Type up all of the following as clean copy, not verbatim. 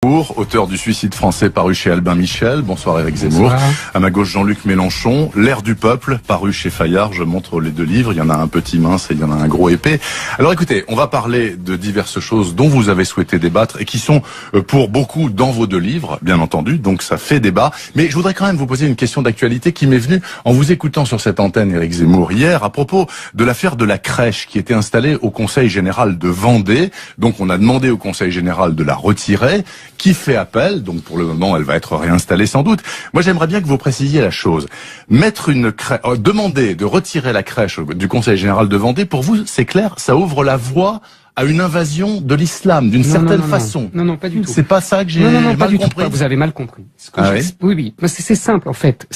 Auteur du Suicide français paru chez Albin Michel. Bonsoir Éric Zemmour. Bonsoir. À ma gauche Jean-Luc Mélenchon. L'ère du peuple paru chez Fayard. Je montre les deux livres. Il y en a un petit mince et il y en a un gros épais. Alors écoutez, on va parler de diverses choses dont vous avez souhaité débattre et qui sont pour beaucoup dans vos deux livres, bien entendu. Donc ça fait débat. Mais je voudrais quand même vous poser une question d'actualité qui m'est venue en vous écoutant sur cette antenne, Éric Zemmour, hier à propos de l'affaire de la crèche qui était installée au Conseil général de Vendée. Donc on a demandé au Conseil général de la retirer, qui fait appel, donc pour le moment elle va être réinstallée sans doute. Moi j'aimerais bien que vous précisiez la chose. Mettre une crèche, demander de retirer la crèche du Conseil général de Vendée, pour vous c'est clair, ça ouvre la voie à une invasion de l'islam d'une certaine façon. Non, pas du tout. C'est pas ça que j'ai mal mal compris. compris. Vous avez mal compris. Oui. Oui. C'est simple en fait.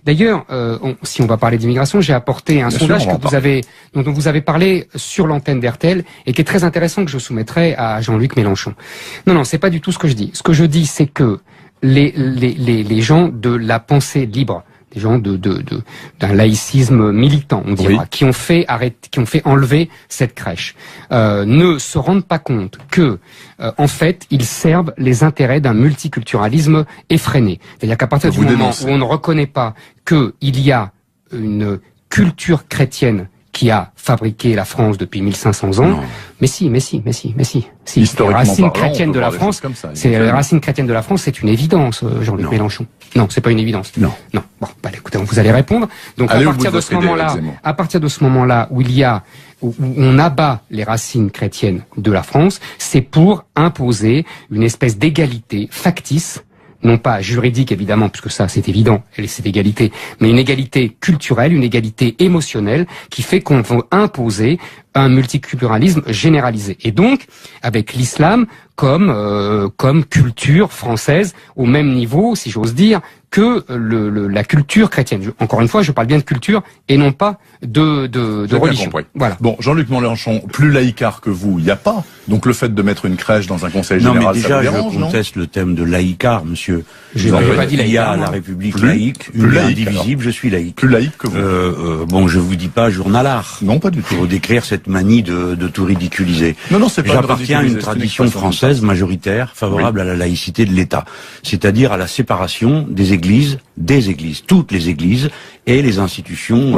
D'ailleurs, si on va parler d'immigration, j'ai apporté un Bien sondage sûr, dont vous avez parlé sur l'antenne d'RTL et qui est très intéressant, que je soumettrai à Jean-Luc Mélenchon. Non, c'est pas du tout ce que je dis. Ce que je dis, c'est que les gens de la pensée libre, des gens d'un laïcisme militant, on dira, qui ont fait enlever cette crèche, ne se rendent pas compte que, en fait, ils servent les intérêts d'un multiculturalisme effréné. C'est-à-dire qu'à partir du moment où on ne reconnaît pas qu'il y a une culture chrétienne qui a fabriqué la France depuis 1500 ans. Non. Mais si. Historiquement Les racines parlant, chrétiennes de la France, les racines chrétiennes de la France, c'est une évidence, Jean-Luc Mélenchon. Non, c'est pas une évidence. Non. Bon, écoutez, vous allez répondre. Donc, à partir de ce moment-là, où on abat les racines chrétiennes de la France, c'est pour imposer une espèce d'égalité factice, non pas juridique évidemment, puisque ça c'est évident, c'est égalité, mais une égalité culturelle, une égalité émotionnelle qui fait qu'on veut imposer un multiculturalisme généralisé. Et donc, avec l'islam comme culture française au même niveau, si j'ose dire, que la culture chrétienne. Encore une fois, je parle bien de culture et non pas de religion. Voilà. Bon, Jean-Luc Mélenchon, plus laïcard que vous, il n'y a pas. Donc le fait de mettre une crèche dans un conseil général, non, mais déjà, ça vous dérange, je conteste le thème de laïcard, monsieur. Je n'avais pas dit Il y a laïcard, la République laïque, une indivisible, je suis laïque. Plus laïque que vous. Bon, je vous dis pas journalard. Non, pas du tout. Pour décrire cette manie de tout ridiculiser. Non, c'est pas. J'appartiens à une tradition française majoritaire favorable à la laïcité de l'État, c'est-à-dire à la séparation des églises, toutes les églises et les institutions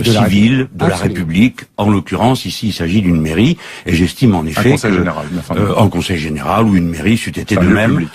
civiles de la République. En l'occurrence, ici, il s'agit d'une mairie, et j'estime en effet en conseil général ou une mairie, c'eût été de même.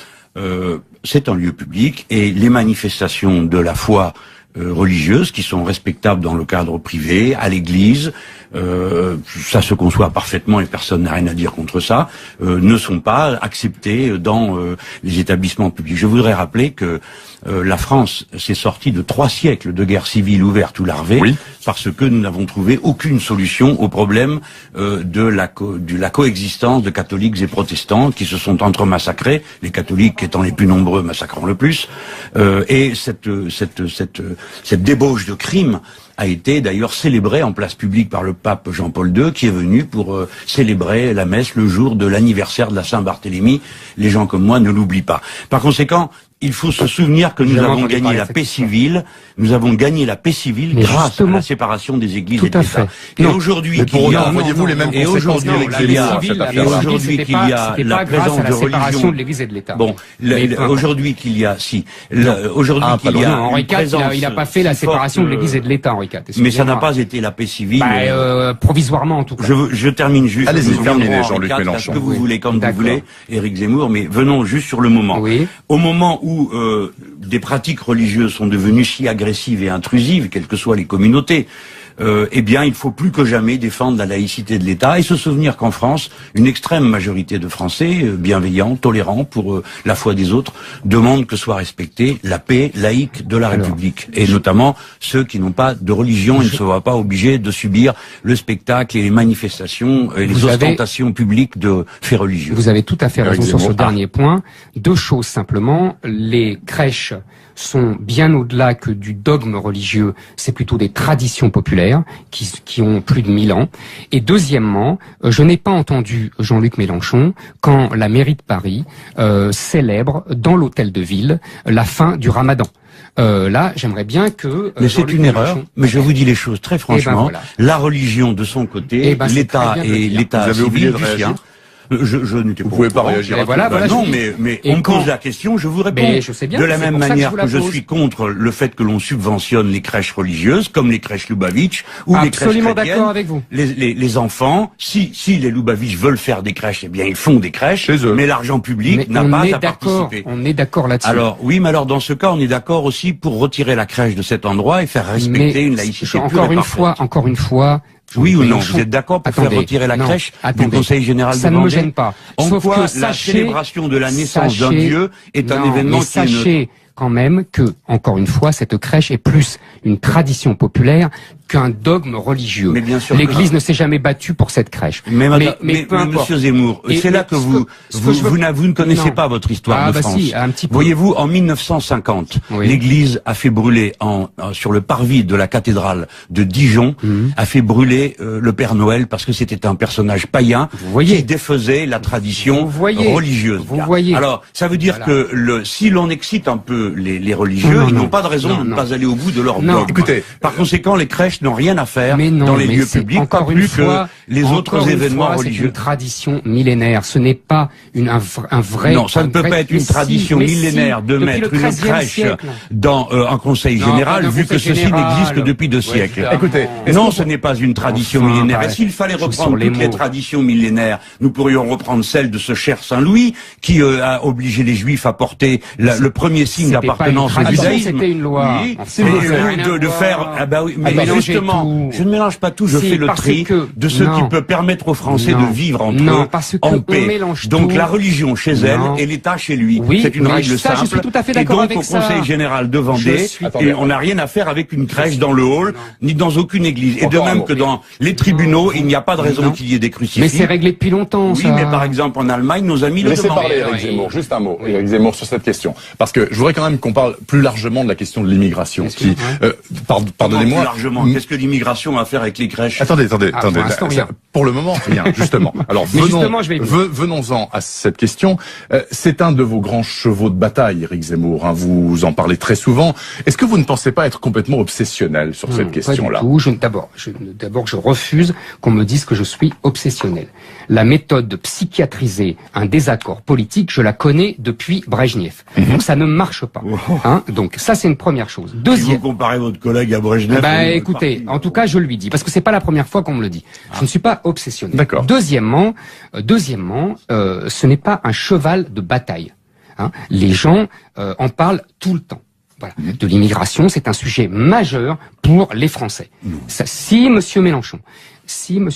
C'est un lieu public, et les manifestations de la foi religieuses qui sont respectables dans le cadre privé, à l'église, ça se conçoit parfaitement et personne n'a rien à dire contre ça, ne sont pas acceptées dans les établissements publics. Je voudrais rappeler que la France s'est sortie de 3 siècles de guerre civile ouverte ou larvée parce que nous n'avons trouvé aucune solution au problème de la coexistence de catholiques et protestants qui se sont entremassacrés, les catholiques étant les plus nombreux massacrant le plus, et cette débauche de crimes a été d'ailleurs célébrée en place publique par le pape Jean-Paul II, qui est venu pour célébrer la messe le jour de l'anniversaire de la Saint-Barthélemy. Les gens comme moi ne l'oublient pas. Par conséquent, il faut se souvenir que nous avons gagné la paix civile. Nous avons gagné la paix civile grâce à la séparation des églises et de l'État. Et aujourd'hui qu'il y a, voyez-vous les mêmes conséquences aujourd'hui qu'il y a la présence de religion de l'Église et de l'État. Bon, aujourd'hui qu'il y a, aujourd'hui qu'il y a Henri IV, il n'a pas fait la séparation de l'Église et de l'État, Henri IV. Mais ça n'a pas été la paix civile. Provisoirement en tout cas. Je termine juste. Allez-y, terminez, Jean-Luc Mélenchon. Ce que vous voulez, comme vous voulez, Éric Zemmour, mais venons juste sur le moment. Au moment où des pratiques religieuses sont devenues si agressives et intrusives, quelles que soient les communautés, eh bien, il faut plus que jamais défendre la laïcité de l'État et se souvenir qu'en France, une extrême majorité de Français, bienveillants, tolérants pour la foi des autres, demandent que soit respectée la paix laïque de la République. Et notamment ceux qui n'ont pas de religion et ne se voient pas obligés de subir le spectacle et les manifestations et les ostentations publiques de faits religieux. Vous avez tout à fait raison sur ce dernier point. 2 choses simplement. Les crèches sont bien au-delà que du dogme religieux, c'est plutôt des traditions populaires qui ont plus de 1000 ans. Et deuxièmement, je n'ai pas entendu Jean-Luc Mélenchon quand la mairie de Paris célèbre dans l'hôtel de ville la fin du Ramadan. Là, j'aimerais bien que... mais c'est une erreur, mais je vous dis les choses très franchement. La religion de son côté, l'État et l'État civil du sien, Je n'étais pas. Vous pouvez pas réagir. Non, mais on me pose la question, je vous réponds. Je sais bien, de la même manière que je suis contre le fait que l'on subventionne les crèches religieuses, comme les crèches Lubavitch ou les crèches chrétiennes. Absolument d'accord avec vous. Les enfants, si les Lubavitch veulent faire des crèches, eh bien ils font des crèches, mais l'argent public n'a pas à participer. On est d'accord là-dessus. Alors oui, mais alors dans ce cas, on est d'accord aussi pour retirer la crèche de cet endroit et faire respecter une laïcité encore une fois. Oui ou non, vous êtes d'accord pour faire retirer la crèche du Conseil général de Vendée? Ça ne me gêne pas. En quoi la célébration de la naissance d'un Dieu est un événement qui est quand même que, encore une fois, cette crèche est plus une tradition populaire qu'un dogme religieux. L'Église ne s'est jamais battue pour cette crèche. Mais peu importe. Monsieur Zemmour, c'est là que vous ne connaissez pas votre histoire de France. Si, un petit peu. Voyez-vous, en 1950, l'Église a fait brûler sur le parvis de la cathédrale de Dijon, a fait brûler le Père Noël parce que c'était un personnage païen qui défaisait la tradition religieuse. Alors, ça veut dire que si l'on excite un peu les religieux, ils n'ont pas de raison de ne pas aller au bout de leur dogme. Écoutez, par conséquent, les crèches n'ont rien à faire dans les lieux publics, pas plus que les autres événements religieux. C'est une tradition millénaire, ce n'est pas un vrai... Non, ça ne peut pas être une tradition millénaire de mettre une crèche dans un conseil général, vu que ceci n'existe que depuis 2 siècles. Écoutez, non, ce n'est pas une tradition millénaire. Et s'il fallait reprendre toutes les traditions millénaires, nous pourrions reprendre celle de ce cher Saint-Louis, qui a obligé les Juifs à porter le premier signe d'appartenance au judaïsme. C'était une loi. De faire... mais justement, je ne mélange pas tout, je fais le tri de ce qui peut permettre aux Français de vivre entre eux en paix. Donc la religion chez elle et l'État chez lui. C'est une règle simple. Et donc au Conseil général de Vendée, on n'a rien à faire avec une crèche dans le hall, ni dans aucune église. Et de même que dans les tribunaux, il n'y a pas de raison qu'il y ait des crucifix. Mais c'est réglé depuis longtemps, ça. Oui, mais par exemple en Allemagne, nos amis le demandent. Laissez parler Éric Zemmour, juste un mot, Éric Zemmour, sur cette question. Parce que je voudrais quand même qu'on parle plus largement de la question de l'immigration. Pardonnez-moi. Qu'est-ce que l'immigration a à faire avec les crèches? Attendez. Pour le moment, rien, justement. Alors, venons-en à cette question. C'est un de vos grands chevaux de bataille, Éric Zemmour. Hein, vous en parlez très souvent. Est-ce que vous ne pensez pas être complètement obsessionnel sur cette question-là? D'abord, je refuse qu'on me dise que je suis obsessionnel. La méthode de psychiatriser un désaccord politique, je la connais depuis Brejnev. Donc ça ne marche pas. Hein, donc ça, c'est une première chose. Si vous comparez votre collègue à Brejnev... écoutez, en tout cas, je lui dis, parce que c'est pas la première fois qu'on me le dit. Je ne suis pas obsessionnel. D'accord. Deuxièmement, ce n'est pas un cheval de bataille. Hein. Les gens en parlent tout le temps. Voilà. De l'immigration, c'est un sujet majeur pour les Français. Monsieur Mélenchon,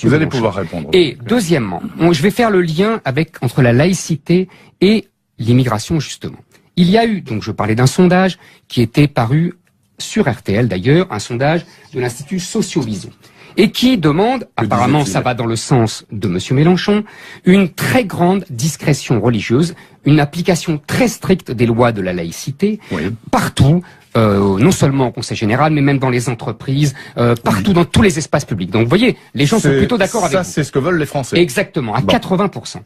vous allez pouvoir répondre. Et deuxièmement, je vais faire le lien entre la laïcité et l'immigration, justement. Il y a eu, donc je parlais d'un sondage qui était paru sur RTL d'ailleurs, un sondage de l'Institut Sociovision, et qui demande, apparemment ça va dans le sens de Monsieur Mélenchon, une très grande discrétion religieuse, une application très stricte des lois de la laïcité, partout, non seulement au Conseil général, mais même dans les entreprises, partout dans tous les espaces publics. Donc vous voyez, les gens sont plutôt d'accord avec vous. Ça, c'est ce que veulent les Français. Exactement, à 80%.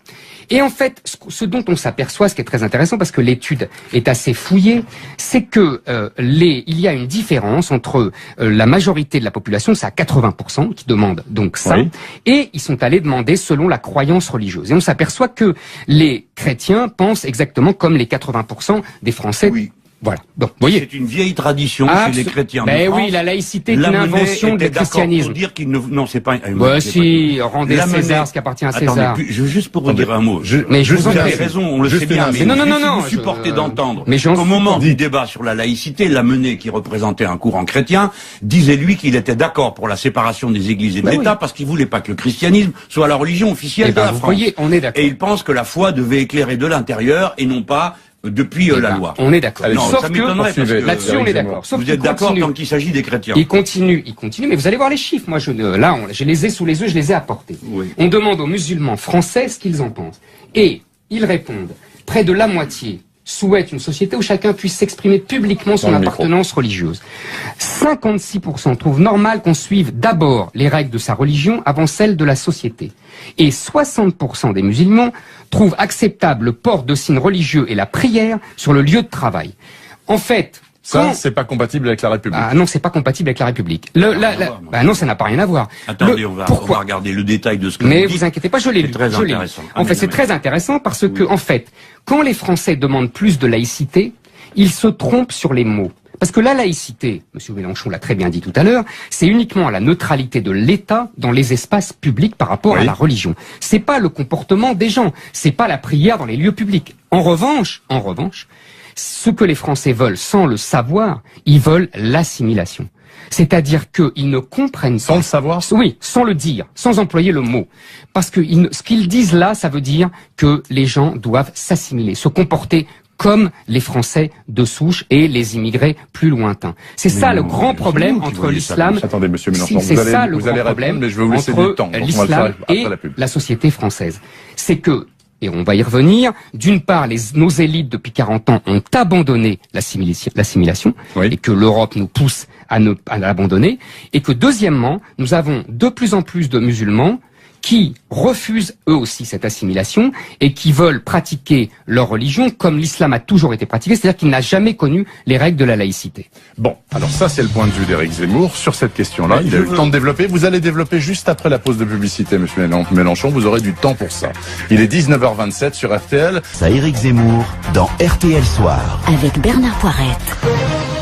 Et en fait, ce dont on s'aperçoit, ce qui est très intéressant, parce que l'étude est assez fouillée, c'est que il y a une différence entre la majorité de la population, c'est à 80% qui demandent donc ça, et ils sont allés demander selon la croyance religieuse. Et on s'aperçoit que les chrétiens pensent exactement comme les 80% des Français. Voilà. Donc, voyez. C'est une vieille tradition chez les chrétiens. Ben oui, la laïcité est une invention du christianisme. Pour dire qu'il non, c'est pas. Rendez César ce qui appartient à César. Attendez, juste pour vous dire un mot. Mais vous avez raison, on le sait bien. Mais non. Vous supportez d'entendre. Au moment du débat sur la laïcité, Lamennais, qui représentait un courant chrétien, disait lui qu'il était d'accord pour la séparation des églises et de l'État parce qu'il voulait pas que le christianisme soit la religion officielle de la France. Voyez, on est d'accord. Et il pense que la foi devait éclairer de l'intérieur et non pas depuis la loi. On est d'accord. Ça m'étonnerait parce que là-dessus on est d'accord. Vous êtes d'accord quand il s'agit des chrétiens. Il continue, mais vous allez voir les chiffres. Moi, je les ai sous les yeux, je les ai apportés. On demande aux musulmans français ce qu'ils en pensent. Et ils répondent, près de la moitié souhaitent une société où chacun puisse s'exprimer publiquement son appartenance religieuse. 56% trouvent normal qu'on suive d'abord les règles de sa religion avant celles de la société. Et 60% des musulmans trouvent acceptable le port de signes religieux et la prière sur le lieu de travail. En fait, Ça, c'est pas compatible avec la République. Ah non, c'est pas compatible avec la République. Non, ça n'a pas rien à voir. Attendez, on va regarder le détail de ce que vous dites. Mais vous inquiétez pas, je l'ai lu. En fait, c'est très intéressant parce que, en fait, quand les Français demandent plus de laïcité, ils se trompent sur les mots. Parce que la laïcité, M. Mélenchon l'a très bien dit tout à l'heure, c'est uniquement la neutralité de l'État dans les espaces publics par rapport à la religion. C'est pas le comportement des gens, c'est pas la prière dans les lieux publics. En revanche, ce que les Français veulent sans le savoir, ils veulent l'assimilation. C'est-à-dire qu'ils ne comprennent pas. Sans le savoir? Oui, sans le dire, sans employer le mot. Parce que ce qu'ils disent là, ça veut dire que les gens doivent s'assimiler, se comporter comme les Français de souche et les immigrés plus lointains. C'est ça le grand problème entre l'islam. Attendez, monsieur Mélenchon, c'est ça le grand problème mais je vais vous laisser du temps. Entre l'islam et la société française. C'est que, et on va y revenir, d'une part, nos élites depuis 40 ans ont abandonné l'assimilation, et que l'Europe nous pousse à l'abandonner, et que deuxièmement, nous avons de plus en plus de musulmans qui refusent eux aussi cette assimilation et qui veulent pratiquer leur religion comme l'islam a toujours été pratiqué, c'est-à-dire qu'il n'a jamais connu les règles de la laïcité. Bon, alors ça c'est le point de vue d'Éric Zemmour sur cette question-là. Il a eu le temps de développer. Vous allez développer juste après la pause de publicité, monsieur Mélenchon. Vous aurez du temps pour ça. Il est 19h27 sur RTL. Ça, Éric Zemmour dans RTL Soir. Avec Bernard Poirette.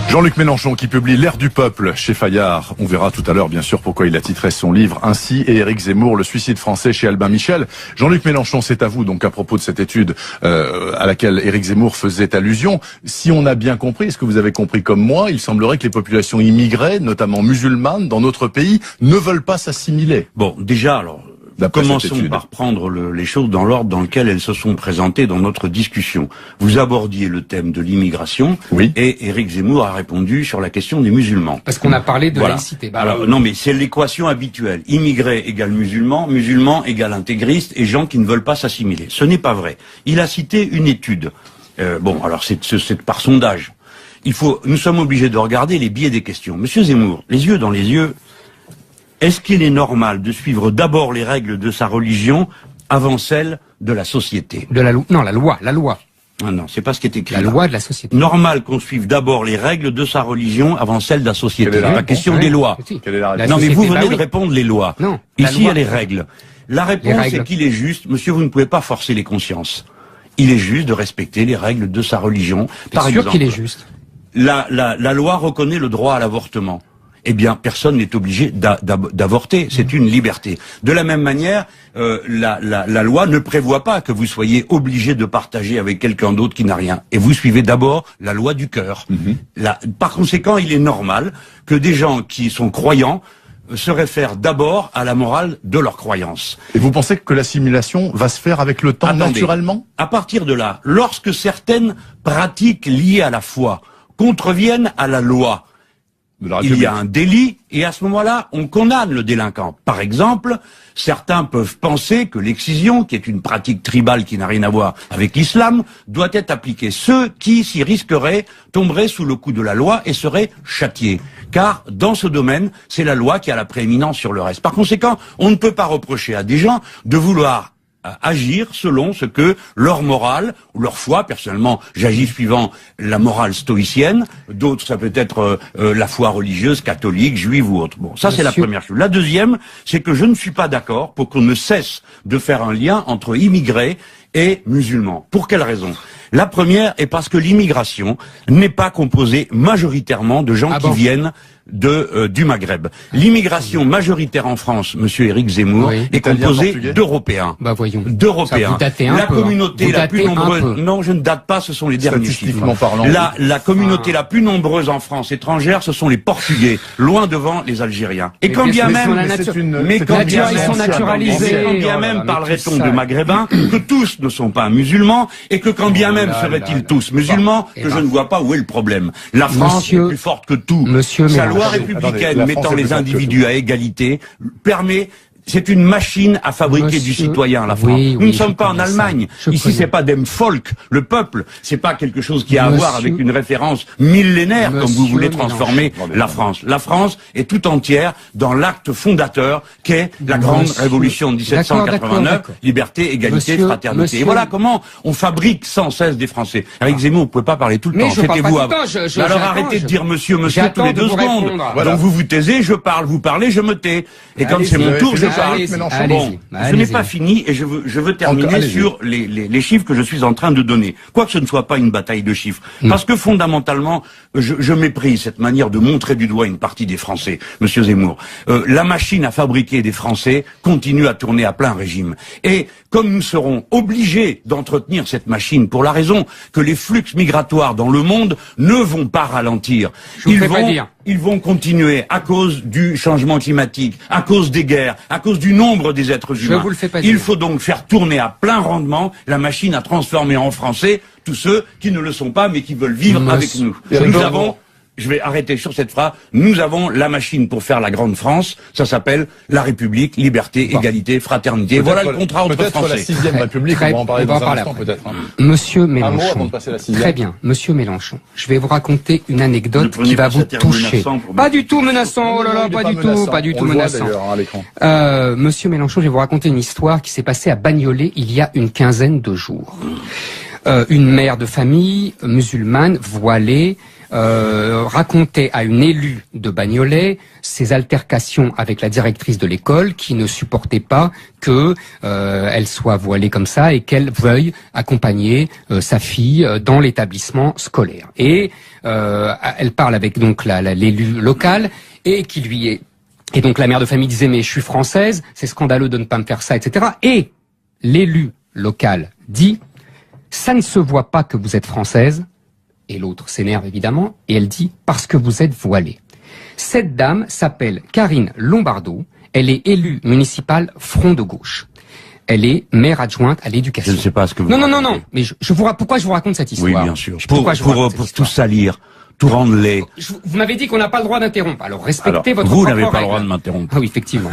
Jean-Luc Mélenchon qui publie L'Air du peuple chez Fayard. On verra tout à l'heure bien sûr pourquoi il a titré son livre ainsi, et Éric Zemmour, Le suicide français chez Albin Michel. Jean-Luc Mélenchon, c'est à vous donc à propos de cette étude à laquelle Éric Zemmour faisait allusion. Si on a bien compris, est-ce que vous avez compris comme moi, il semblerait que les populations immigrées, notamment musulmanes dans notre pays, ne veulent pas s'assimiler. Bon, déjà alors... Commençons par prendre les choses dans l'ordre dans lequel elles se sont présentées dans notre discussion. Vous abordiez le thème de l'immigration, et Éric Zemmour a répondu sur la question des musulmans. Parce qu'on a parlé de laïcité. Alors, non, mais c'est l'équation habituelle. Immigré égale musulman, musulman égale intégriste, et gens qui ne veulent pas s'assimiler. Ce n'est pas vrai. Il a cité une étude. Alors c'est par sondage. Nous sommes obligés de regarder les biais des questions. Monsieur Zemmour, les yeux dans les yeux, est-ce qu'il est normal de suivre d'abord les règles de sa religion avant celles de la société? Non, la loi. Ah non, c'est pas ce qui est écrit. La loi de la société. Normal qu'on suive d'abord les règles de sa religion avant celles de la société. C'est la question des lois. Quelle est la réponse? Non, mais vous venez de répondre les lois. Non. Ici, il y a les règles. La réponse est qu'il est juste, monsieur, vous ne pouvez pas forcer les consciences. Il est juste de respecter les règles de sa religion. Par exemple, qu'il est juste. La loi reconnaît le droit à l'avortement. Eh bien, personne n'est obligé d'avorter. C'est une liberté. De la même manière, la loi ne prévoit pas que vous soyez obligé de partager avec quelqu'un d'autre qui n'a rien. Et vous suivez d'abord la loi du cœur. Par conséquent, il est normal que des gens qui sont croyants se réfèrent d'abord à la morale de leur croyance. Et vous pensez que l'assimilation va se faire avec le temps, naturellement? À partir de là, lorsque certaines pratiques liées à la foi contreviennent à la loi, il y a un délit, et à ce moment-là, on condamne le délinquant. Par exemple, certains peuvent penser que l'excision, qui est une pratique tribale qui n'a rien à voir avec l'islam, doit être appliquée. Ceux qui s'y risqueraient tomberaient sous le coup de la loi et seraient châtiés. Car dans ce domaine, c'est la loi qui a la prééminence sur le reste. Par conséquent, on ne peut pas reprocher à des gens de vouloir agir selon ce que leur morale ou leur foi, personnellement j'agis suivant la morale stoïcienne, d'autres ça peut être la foi religieuse, catholique, juive ou autre. Bon, ça c'est la première chose. La deuxième, c'est que je ne suis pas d'accord pour qu'on ne cesse de faire un lien entre immigrés et musulmans. Pour quelle raison? La première est parce que l'immigration n'est pas composée majoritairement de gens qui viennent du Maghreb. L'immigration majoritaire en France, monsieur Éric Zemmour, est composée d'Européens. Voyons. D'Européens. La communauté la plus nombreuse, non, je ne date pas, ce sont les derniers chiffres. La communauté la plus nombreuse en France étrangère, ce sont les Portugais, loin devant les Algériens. Et quand bien même, parlerait-on de Maghrébins, que tous ne sont pas musulmans, et que quand bien même seraient-ils tous musulmans, que je ne vois pas où est le problème. La France est plus forte que tout. Sa loi républicaine mettant les individus à égalité permet C'est une machine à fabriquer du citoyen, la France. Oui, Nous ne sommes pas en Allemagne. Ici, c'est pas dem Volk, le peuple. C'est pas quelque chose qui a à voir avec une référence millénaire, comme vous voulez transformer la France. La France est tout entière dans l'acte fondateur qu'est la grande révolution de 1789, liberté, égalité, fraternité. Et voilà comment on fabrique sans cesse des Français. Avec Zemmour, vous pouvez pas parler tout le temps. Mettez-vous à... Alors arrêtez de dire monsieur tous les 2 secondes. Voilà. Donc vous vous taisez, je parle, vous parlez, je me tais. Et comme c'est mon tour, je parle. Bon, je n'ai pas fini et je veux terminer sur les chiffres que je suis en train de donner. Quoique ce ne soit pas une bataille de chiffres. Parce que fondamentalement, je méprise cette manière de montrer du doigt une partie des Français, monsieur Zemmour. La machine à fabriquer des Français continue à tourner à plein régime. Et comme nous serons obligés d'entretenir cette machine pour la raison que les flux migratoires dans le monde ne vont pas ralentir. Ils vont continuer à cause du changement climatique, à cause des guerres, à cause du nombre des êtres humains. Il faut donc faire tourner à plein rendement la machine à transformer en Français tous ceux qui ne le sont pas mais qui veulent vivre avec nous. Nous avons... Je vais arrêter sur cette phrase. Nous avons la machine pour faire la grande France. Ça s'appelle la République, liberté, égalité, fraternité. Voilà le contrat entre Français. La 6e République, on va en parler dans un instant peut-être. Monsieur Mélenchon, très bien. Monsieur Mélenchon, je vais vous raconter une anecdote qui va vous toucher. Pas du tout menaçant, oh là là, pas du tout menaçant. Monsieur Mélenchon, je vais vous raconter une histoire qui s'est passée à Bagnolet il y a une quinzaine de jours. Une mère de famille musulmane voilée racontait à une élue de Bagnolet ses altercations avec la directrice de l'école qui ne supportait pas que elle soit voilée comme ça et qu'elle veuille accompagner sa fille dans l'établissement scolaire. Et elle parle avec donc l'élu local et qui lui est... Et donc la mère de famille disait mais je suis française, c'est scandaleux de ne pas me faire ça, etc. Et l'élu local dit ça ne se voit pas que vous êtes française. Et l'autre s'énerve évidemment, et elle dit « parce que vous êtes voilée ». Cette dame s'appelle Karine Lombardo, elle est élue municipale Front de Gauche. Elle est maire adjointe à l'éducation. Je ne sais pas ce que vous... Non, mais pourquoi je vous raconte cette histoire? Oui, bien sûr. Pour tout salir, tout rendre laid. Vous m'avez dit qu'on n'a pas le droit d'interrompre, alors respectez votre vous propre n'avez pas règle. le droit de m'interrompre. Ah oui, effectivement.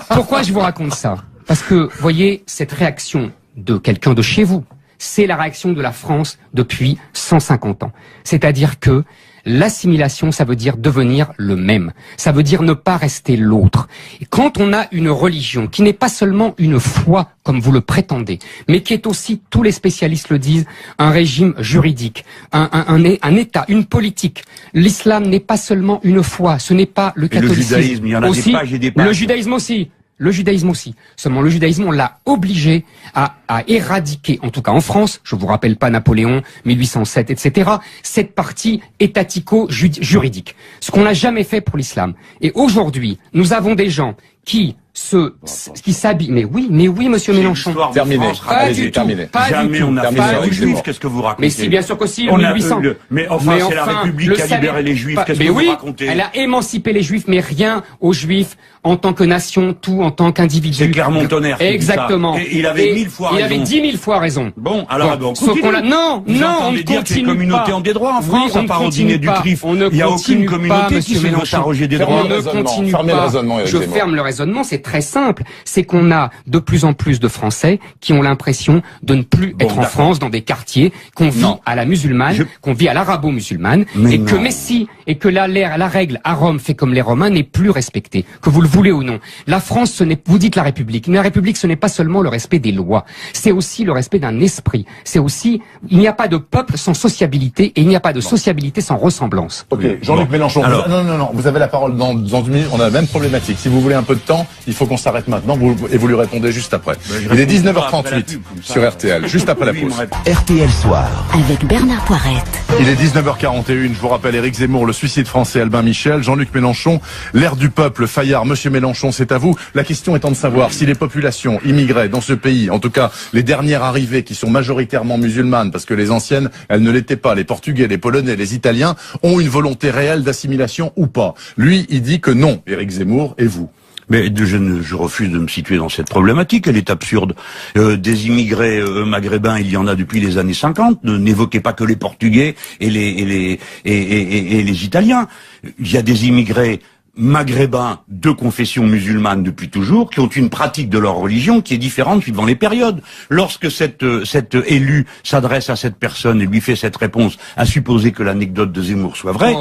Pourquoi je vous raconte ça? Parce que, voyez, cette réaction de quelqu'un de chez vous, c'est la réaction de la France depuis 150 ans. C'est-à-dire que l'assimilation, ça veut dire devenir le même. Ça veut dire ne pas rester l'autre. Et quand on a une religion qui n'est pas seulement une foi, comme vous le prétendez, mais qui est aussi, tous les spécialistes le disent, un régime juridique, un État, une politique. L'islam n'est pas seulement une foi, ce n'est pas le catholicisme. Le judaïsme, il y en a aussi, des pages et des pages. Le judaïsme aussi. Le judaïsme aussi. Seulement le judaïsme, on l'a obligé à éradiquer, en tout cas en France, je vous rappelle pas Napoléon, 1807, etc., cette partie étatico-juridique. Ce qu'on n'a jamais fait pour l'islam. Et aujourd'hui, nous avons des gens qui s'habillent. Mais oui, monsieur Mélenchon. Terminé. Pas du tout. Jamais on a fait les Juifs. Qu'est-ce que vous racontez? Mais si, bien sûr qu'aussi, 1800. Mais enfin, c'est la République qui a libéré les Juifs. Qu'est-ce que vous racontez? Elle a émancipé les Juifs, mais rien aux Juifs en tant que nation, tout en tant qu'individu. C'est Clermont-Tonnerre. Exactement. Et il avait 1000 fois raison. Il avait 10 000 fois raison. Bon, alors, non, on ne dire que les communautés ont des droits en France, on à part au dîner du CRIF. Il n'y a aucune communauté qui se veut s'arroger des droits. On ne continue pas. Je ferme le raisonnement, c'est très simple. C'est qu'on a de plus en plus de Français qui ont l'impression de ne plus être en France dans des quartiers qu'on vit à la musulmane, qu'on vit à l'arabo-musulmane, et que la règle à Rome fait comme les Romains n'est plus respectée, que vous le voulez ou non. La France, vous dites la République, mais la République, ce n'est pas seulement le respect des lois, c'est aussi le respect d'un esprit. C'est aussi, il n'y a pas de peuple sans sociabilité et il n'y a pas de sociabilité sans ressemblance. Ok, Jean-Luc Mélenchon. Alors, non, vous avez la parole dans une minute. On a la même problématique. Si vous voulez un peu de temps, il faut qu'on s'arrête maintenant et vous lui répondez juste après. Il est 19h38 sur RTL, juste après la pause. RTL Soir. Avec Bernard Poirette. Il est 19h41. Je vous rappelle Éric Zemmour, le suicide français, Albin Michel, Jean-Luc Mélenchon, l'air du peuple, Fayard. Monsieur Mélenchon, c'est à vous. La question étant de savoir si les populations immigrées dans ce pays, en tout cas les dernières arrivées qui sont majoritairement musulmanes, parce que les anciennes, elles ne l'étaient pas, les Portugais, les Polonais, les Italiens, ont une volonté réelle d'assimilation ou pas. Lui, il dit que non, Éric Zemmour, et vous? Mais je refuse de me situer dans cette problématique, elle est absurde. Des immigrés maghrébins, il y en a depuis les années 50. N'évoquez pas que les Portugais et les Italiens. Il y a des immigrés maghrébins de confession musulmane depuis toujours, qui ont une pratique de leur religion qui est différente suivant les périodes. Lorsque cet élu s'adresse à cette personne et lui fait cette réponse, à supposer que l'anecdote de Zemmour soit vraie,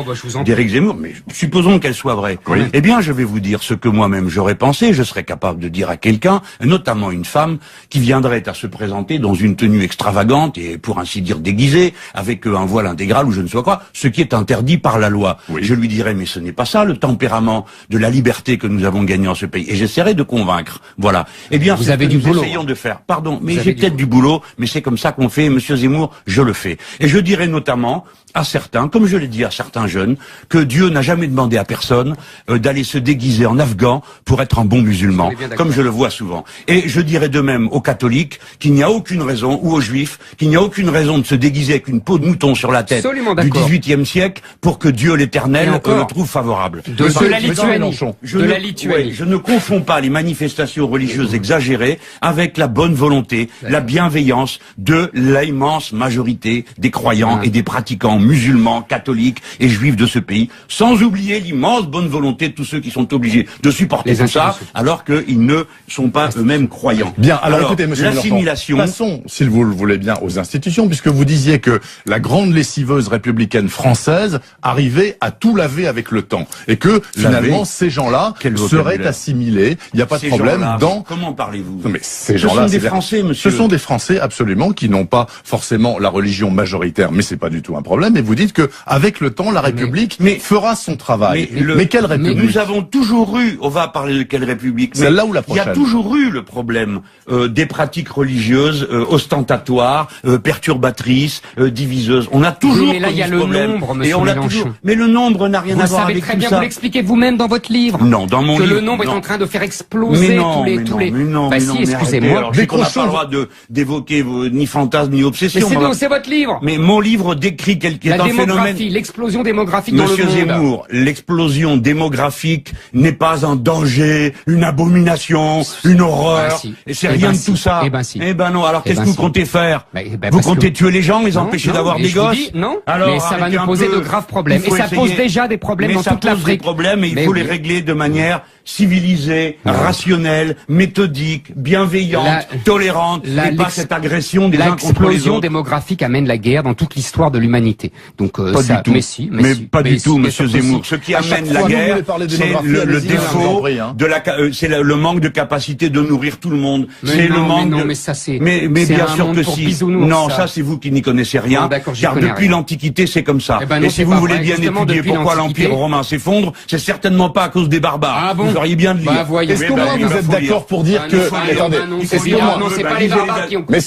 d'Éric Zemmour, mais supposons qu'elle soit vraie, oui. Eh bien je vais vous dire ce que moi-même j'aurais pensé, je serais capable de dire à quelqu'un, notamment une femme, qui viendrait à se présenter dans une tenue extravagante et pour ainsi dire déguisée, avec un voile intégral ou je ne sais quoi, ce qui est interdit par la loi. Oui. Je lui dirais, mais ce n'est pas ça le tempérament de la liberté que nous avons gagnée en ce pays. Et j'essaierai de convaincre. Voilà. Eh bien, vous avez du boulot. Essayons de faire. Pardon, mais j'ai peut-être du boulot, mais c'est comme ça qu'on fait. Monsieur Zemmour, je le fais. Et je dirais notamment à certains, comme je l'ai dit à certains jeunes, que Dieu n'a jamais demandé à personne d'aller se déguiser en afghan pour être un bon musulman, comme je le vois souvent. Et je dirais de même aux catholiques qu'il n'y a aucune raison, ou aux juifs, qu'il n'y a aucune raison de se déguiser avec une peau de mouton sur la tête du XVIIIe siècle pour que Dieu l'Éternel le trouve favorable. De la Lituanie. Je ne confonds pas les manifestations religieuses exagérées avec la bonne volonté, la bienveillance de l'immense majorité des croyants et des pratiquants musulmans, catholiques et juifs de ce pays, sans oublier l'immense bonne volonté de tous ceux qui sont obligés de supporter tout ça, alors qu'ils ne sont pas eux-mêmes croyants. Bien, alors écoutez, monsieur l'assimilation. Passons, s'il vous le voulez bien, aux institutions, puisque vous disiez que la grande lessiveuse républicaine française arrivait à tout laver avec le temps, et que finalement ces gens-là seraient assimilés. Il n'y a pas de problème dans. Comment parlez-vous? Mais ces gens-là, ce sont des Français, monsieur. Ce sont des Français absolument qui n'ont pas forcément la religion majoritaire, mais c'est pas du tout un problème. Et vous dites que avec le temps, la République fera son travail. Mais quelle République? Nous avons toujours eu. On va parler de quelle République? Celle-là ou la prochaine? Il y a toujours eu le problème des pratiques religieuses ostentatoires, perturbatrices, diviseuses. On a toujours. Mais là, il y a le nombre, monsieur Mélenchon. Mais le nombre n'a rien à voir avec tout ça. Vous savez très bien, vous l'expliquez vous-même dans votre livre. Non, dans mon livre. Que le nombre est en train de faire exploser tous les. Bah si, excusez-moi. On n'a pas le droit d'évoquer ni fantasmes ni obsessions. Mais c'est votre livre. Mais mon livre décrit quel est un phénomène. L'explosion démographique dans le monde. Monsieur Zemmour, l'explosion démographique n'est pas un danger, une abomination, une horreur. Et c'est rien de tout ça. Eh ben non. Alors qu'est-ce que vous comptez faire? Vous comptez tuer les gens, les empêcher d'avoir des gosses? Non. Mais ça va nous poser de graves problèmes. Et ça pose déjà des problèmes dans toute l'Afrique. Et il faut les régler de manière civilisée, rationnelle, méthodique, bienveillante, tolérante, et pas cette agression des uns contre les autres. L'explosion démographique amène la guerre dans toute l'histoire de l'humanité. Donc ça, mais pas du tout, monsieur Zemmour. Ce qui amène la guerre, c'est le défaut de c'est le manque de capacité de nourrir tout le monde. C'est le manque. Non, mais ça c'est. Mais bien sûr que si. Non, ça c'est vous qui n'y connaissez rien. Car depuis l'Antiquité, c'est comme ça. Et si vous voulez bien étudier pourquoi l'Empire romain s'effondre, c'est certainement pas à cause des barbares. Ah bon? Vous auriez bien de lire. Est-ce qu'au moins vous êtes d'accord pour dire que... Attendez, est-ce que non, c'est pas les barbares qui ont pris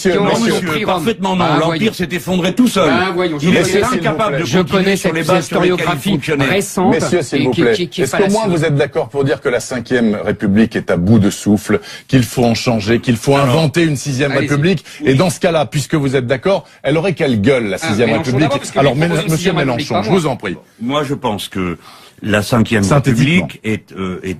Rome. Parfaitement non, l'Empire s'est effondré tout seul. Il est incapable de continuer sur les bases historiographiques récentes. Messieurs, s'il vous plaît, est-ce qu'au moins vous êtes d'accord pour dire que la 5e République est à bout de souffle, qu'il faut en changer, qu'il faut inventer une 6e République? Et dans ce cas-là, puisque vous êtes d'accord, elle aurait quelle gueule, la 6e République? Alors, monsieur Mélenchon, je vous en prie. Moi, je pense que la 5e République est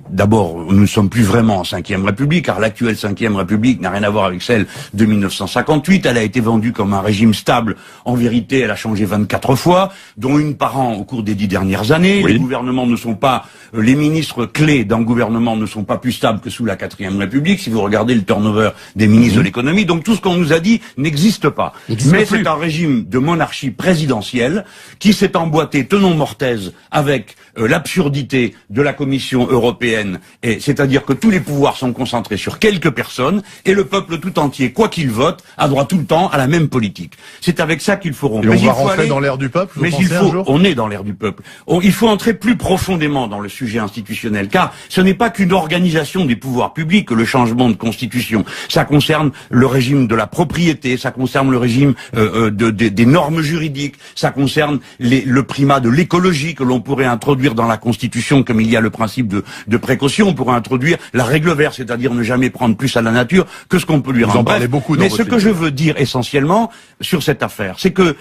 d'abord, nous ne sommes plus vraiment en 5e République, car l'actuelle 5e République n'a rien à voir avec celle de 1958. Elle a été vendue comme un régime stable. En vérité, elle a changé 24 fois, dont une par an au cours des 10 dernières années. Oui. Les gouvernements ne sont pas, les ministres clés d'un gouvernement ne sont pas plus stables que sous la 4e République, si vous regardez le turnover des ministres de l'économie. Donc tout ce qu'on nous a dit n'existe pas. Mais c'est un régime de monarchie présidentielle qui s'est emboîté tenons mortaise avec l'absurdité de la Commission européenne, et c'est-à-dire que tous les pouvoirs sont concentrés sur quelques personnes, et le peuple tout entier, quoi qu'il vote, a droit tout le temps à la même politique. C'est avec ça qu'il faut rompre. Et on va rentrer dans l'ère du peuple, mais il faut, on est dans l'ère du peuple. Il faut entrer plus profondément dans le sujet institutionnel, car ce n'est pas qu'une organisation des pouvoirs publics, le changement de constitution. Ça concerne le régime de la propriété, ça concerne le régime des normes juridiques, ça concerne le primat de l'écologie que l'on pourrait introduire dans la Constitution, comme il y a le principe de précaution. On pourrait introduire la règle verte, c'est-à-dire ne jamais prendre plus à la nature que ce qu'on peut lui rendre. Mais ce que je veux dire essentiellement sur cette affaire, c'est que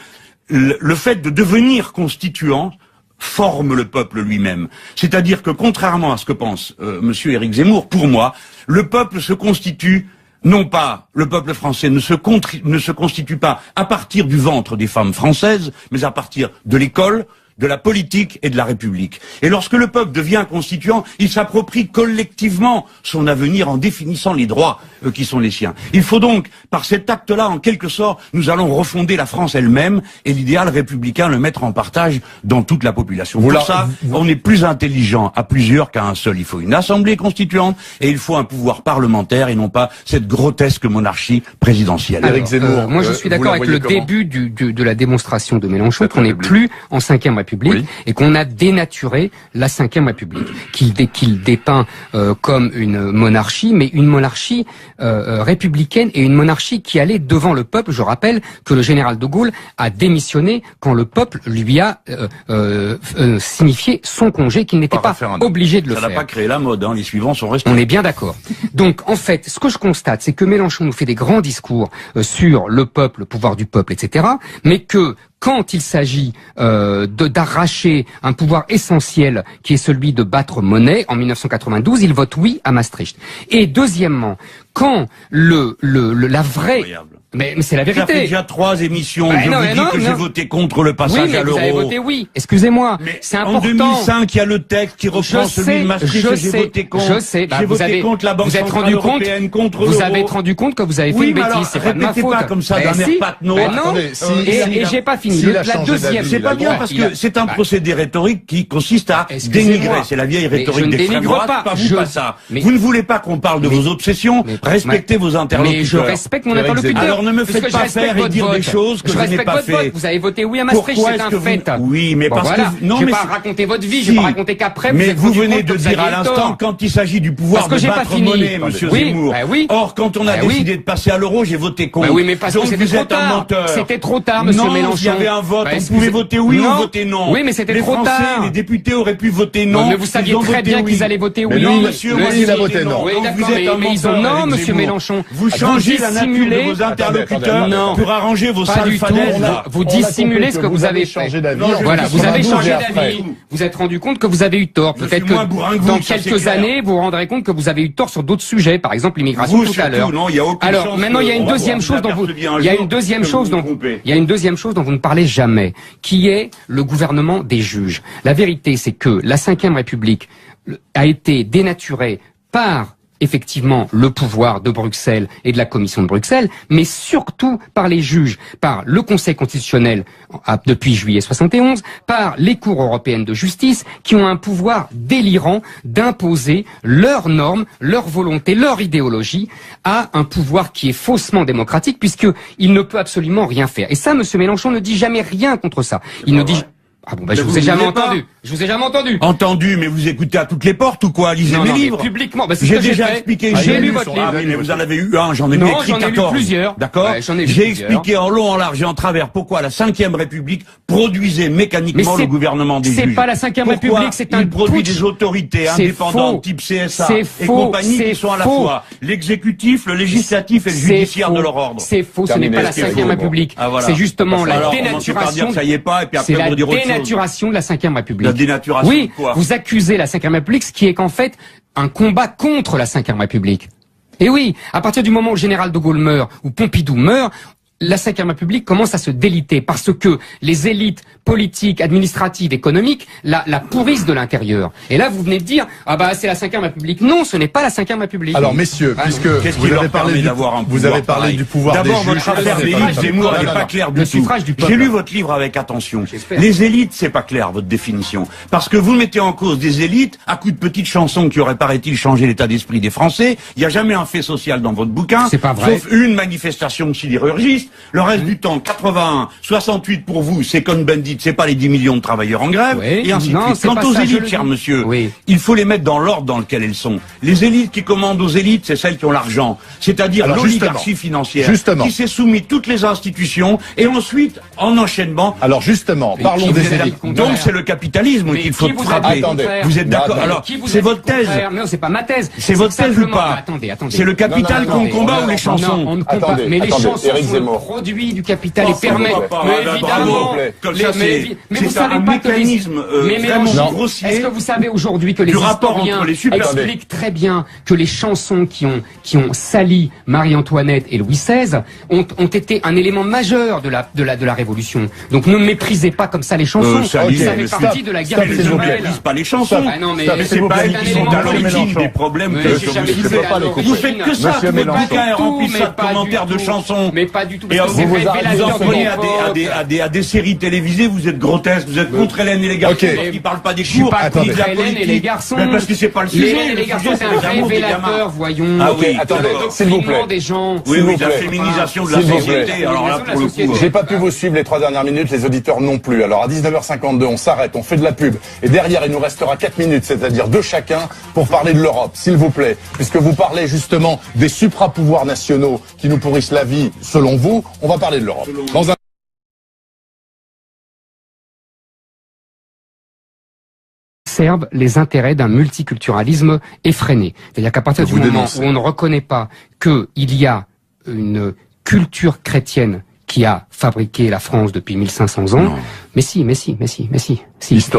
le fait de devenir constituant forme le peuple lui-même. C'est-à-dire que contrairement à ce que pense monsieur Éric Zemmour, pour moi, le peuple se constitue. Non pas, le peuple français ne se constitue pas à partir du ventre des femmes françaises, mais à partir de l'école, de la politique et de la République. Et lorsque le peuple devient constituant, il s'approprie collectivement son avenir en définissant les droits qui sont les siens. Il faut donc, par cet acte-là, en quelque sorte, nous allons refonder la France elle-même et l'idéal républicain le mettre en partage dans toute la population. Pour ça, on est plus intelligent à plusieurs qu'à un seul. Il faut une assemblée constituante et il faut un pouvoir parlementaire et non pas cette grotesque monarchie présidentielle. Éric Zemmour, moi je suis d'accord avec le début de la démonstration de Mélenchon, qu'on n'est plus en Ve République et qu'on a dénaturé la Ve République, qu'il dépeint comme une monarchie, mais une monarchie républicaine et une monarchie qui allait devant le peuple. Je rappelle que le général de Gaulle a démissionné quand le peuple lui a signifié son congé, qu'il n'était pas obligé de le faire. Ça n'a pas créé la mode, hein, les suivants sont restés. On est bien d'accord. Donc en fait, ce que je constate, c'est que Mélenchon nous fait des grands discours sur le peuple, le pouvoir du peuple, etc., mais que quand il s'agit d'arracher un pouvoir essentiel qui est celui de battre monnaie en 1992, il vote oui à Maastricht. Et deuxièmement, quand la vraie... Mais c'est la vérité. Ça fait déjà 3 émissions. Je vous dis que j'ai voté contre le passage à l'euro. Vous avez voté oui. Excusez-moi. C'est important. En 2005, il y a le texte qui reprend celui de Maastricht. J'ai voté contre. Je sais. J'ai voté contre la Banque centrale européenne, contre l'euro. Vous avez rendu compte que vous avez fait une bêtise. C'est pas de ma faute. Pas comme ça d'un air patnaud. Non. Et j'ai pas fini. La deuxième. C'est pas bien parce que c'est un procédé rhétorique qui consiste à dénigrer. C'est la vieille rhétorique d'extrême droite. Pas vous, pas ça. Vous ne voulez pas qu'on parle de vos obsessions. Respectez vos interlocuteurs. Mais je respecte mon interlocuteur. Ne me faites pas faire et dire des choses que je n'ai pas fait. Vous avez voté oui à Maastricht, c'est un fait. Oui, mais parce que non, je vais pas raconter votre vie, je vais pas raconter qu'après. Mais vous venez de dire à l'instant, quand il s'agit du pouvoir de battre monnaie, Monsieur Zemmour. Or, quand on a décidé de passer à l'euro, j'ai voté contre. Oui, mais parce que c'était trop tard. C'était trop tard, Monsieur Mélenchon. Il y avait un vote, on pouvait voter oui ou voter non. Oui, mais c'était trop tard. Les Français, les députés auraient pu voter non. Mais vous saviez très bien qu'ils allaient voter oui. Non, monsieur, moi, il a voté non. Oui, d'accord, mais ils ont non, Monsieur Mélenchon. Vous changez la nature de vos interlocuteurs pour arranger vos sales fadaises. Vous dissimulez ce que vous avez fait. Voilà, vous avez changé d'avis. Vous êtes rendu compte que vous avez eu tort. Peut-être que dans quelques années, vous vous rendrez compte que vous avez eu tort sur d'autres sujets, par exemple l'immigration tout à l'heure. Alors maintenant, il y a une deuxième chose dont vous ne parlez jamais, qui est le gouvernement des juges. La vérité, c'est que la Ve République a été dénaturée par effectivement le pouvoir de Bruxelles et de la Commission de Bruxelles, mais surtout par les juges, par le Conseil constitutionnel depuis juillet 71, par les cours européennes de justice, qui ont un pouvoir délirant d'imposer leurs normes, leur volonté, leur idéologie à un pouvoir qui est faussement démocratique, puisqu'il ne peut absolument rien faire. Et ça, Monsieur Mélenchon ne dit jamais rien contre ça. Il ne dit... Ah bon, je vous ai jamais entendu. Je vous ai jamais entendu. Entendu, mais vous écoutez à toutes les portes ou quoi? Lisez mes livres. Publiquement, j'ai déjà expliqué. J'ai lu votre livre. Mais vous en avez eu un, j'en ai lu écrit 14. J'en ai lu plusieurs. D'accord? J'ai expliqué en long, en large et en travers pourquoi la Ve République produisait mécaniquement le gouvernement des juges. C'est pas la Ve République, c'est un produit des autorités indépendantes type CSA et compagnie qui sont à la fois l'exécutif, le législatif et le judiciaire de leur ordre. C'est faux, ce n'est pas la Ve République. C'est justement la dénaturation. Ça y est pas, et puis après vous dire autre chose. Dénaturation de la Ve République. La dénaturation. Oui, vous accusez la Ve République, ce qui est qu'en fait un combat contre la Ve République. Et oui, à partir du moment où le général de Gaulle meurt, ou Pompidou meurt, la Ve République commence à se déliter parce que les élites politiques, administratives, économiques la pourrissent de l'intérieur. Et là, vous venez de dire, ah bah c'est la Ve République. Non, ce n'est pas la Ve République. Alors messieurs, puisque vous avez parlé du pouvoir des juges. D'abord, votre affaire d'élite, Zemmour, elle n'est pas claire du tout. J'ai lu votre livre avec attention. Les élites, c'est pas clair, votre définition. Parce que vous mettez en cause des élites à coups de petites chansons qui auraient, paraît-il, changé l'état d'esprit des Français. Il n'y a jamais un fait social dans votre bouquin. C'est pas vrai. Sauf une manifestation sidérurgiste. Le reste du temps, 81, 68 pour vous, c'est Cohn-Bendit, c'est pas les 10 millions de travailleurs en grève, et ainsi de suite. Quant aux élites, cher monsieur, il faut les mettre dans l'ordre dans lequel elles sont. Les élites qui commandent aux élites, c'est celles qui ont l'argent. C'est-à-dire l'oligarchie financière, qui s'est soumise toutes les institutions, et ensuite, en enchaînement... Alors justement, parlons des élites. Donc c'est le capitalisme qu'il faut frapper. Vous êtes d'accord? Alors, c'est votre thèse. Non, c'est pas ma thèse. C'est votre thèse ou pas? Attendez. C'est le capital qu'on combat ou les chansons? Mais les chansons sont le produit du capital et permet... Mais évidemment, mais vous savez pas que est-ce que vous savez aujourd'hui que les historiens expliquent très bien que les chansons qui ont sali Marie-Antoinette et Louis XVI ont été un élément majeur de la Révolution. Donc ne méprisez pas comme ça les chansons. Ça fait partie de la guerre des Noël. Pas les chansons. Mais c'est pas elles qui sont à l'origine des problèmes que vous faites que ça. Votre bouquin est rempli de commentaires de chansons. Mais pas du tout. Et vous en prenez à des séries télévisées. Vous êtes grotesque. Vous êtes contre Hélène et les garçons parce qu'ils parlent pas des cours. Pas contre Hélène et les garçons. Parce que c'est pas le sujet. Hélène et les garçons, c'est un révélateur, voyons. Ah oui, attendez, s'il vous plaît. Des gens. Oui, la féminisation de la société. Alors là, pour le coup, j'ai pas pu vous suivre les 3 dernières minutes, les auditeurs non plus. Alors à 19h52, on s'arrête, on fait de la pub. Et derrière, il nous restera 4 minutes, c'est-à-dire 2 chacun, pour parler de l'Europe, s'il vous plaît. Puisque vous parlez justement des supra-pouvoirs nationaux qui nous pourrissent la vie, selon vous, on va parler de l'Europe. Servent les intérêts d'un multiculturalisme effréné. C'est-à-dire qu'à partir du moment où on ne reconnaît pas qu'il y a une culture chrétienne qui a fabriqué la France depuis 1500 ans. Non. Mais si. Les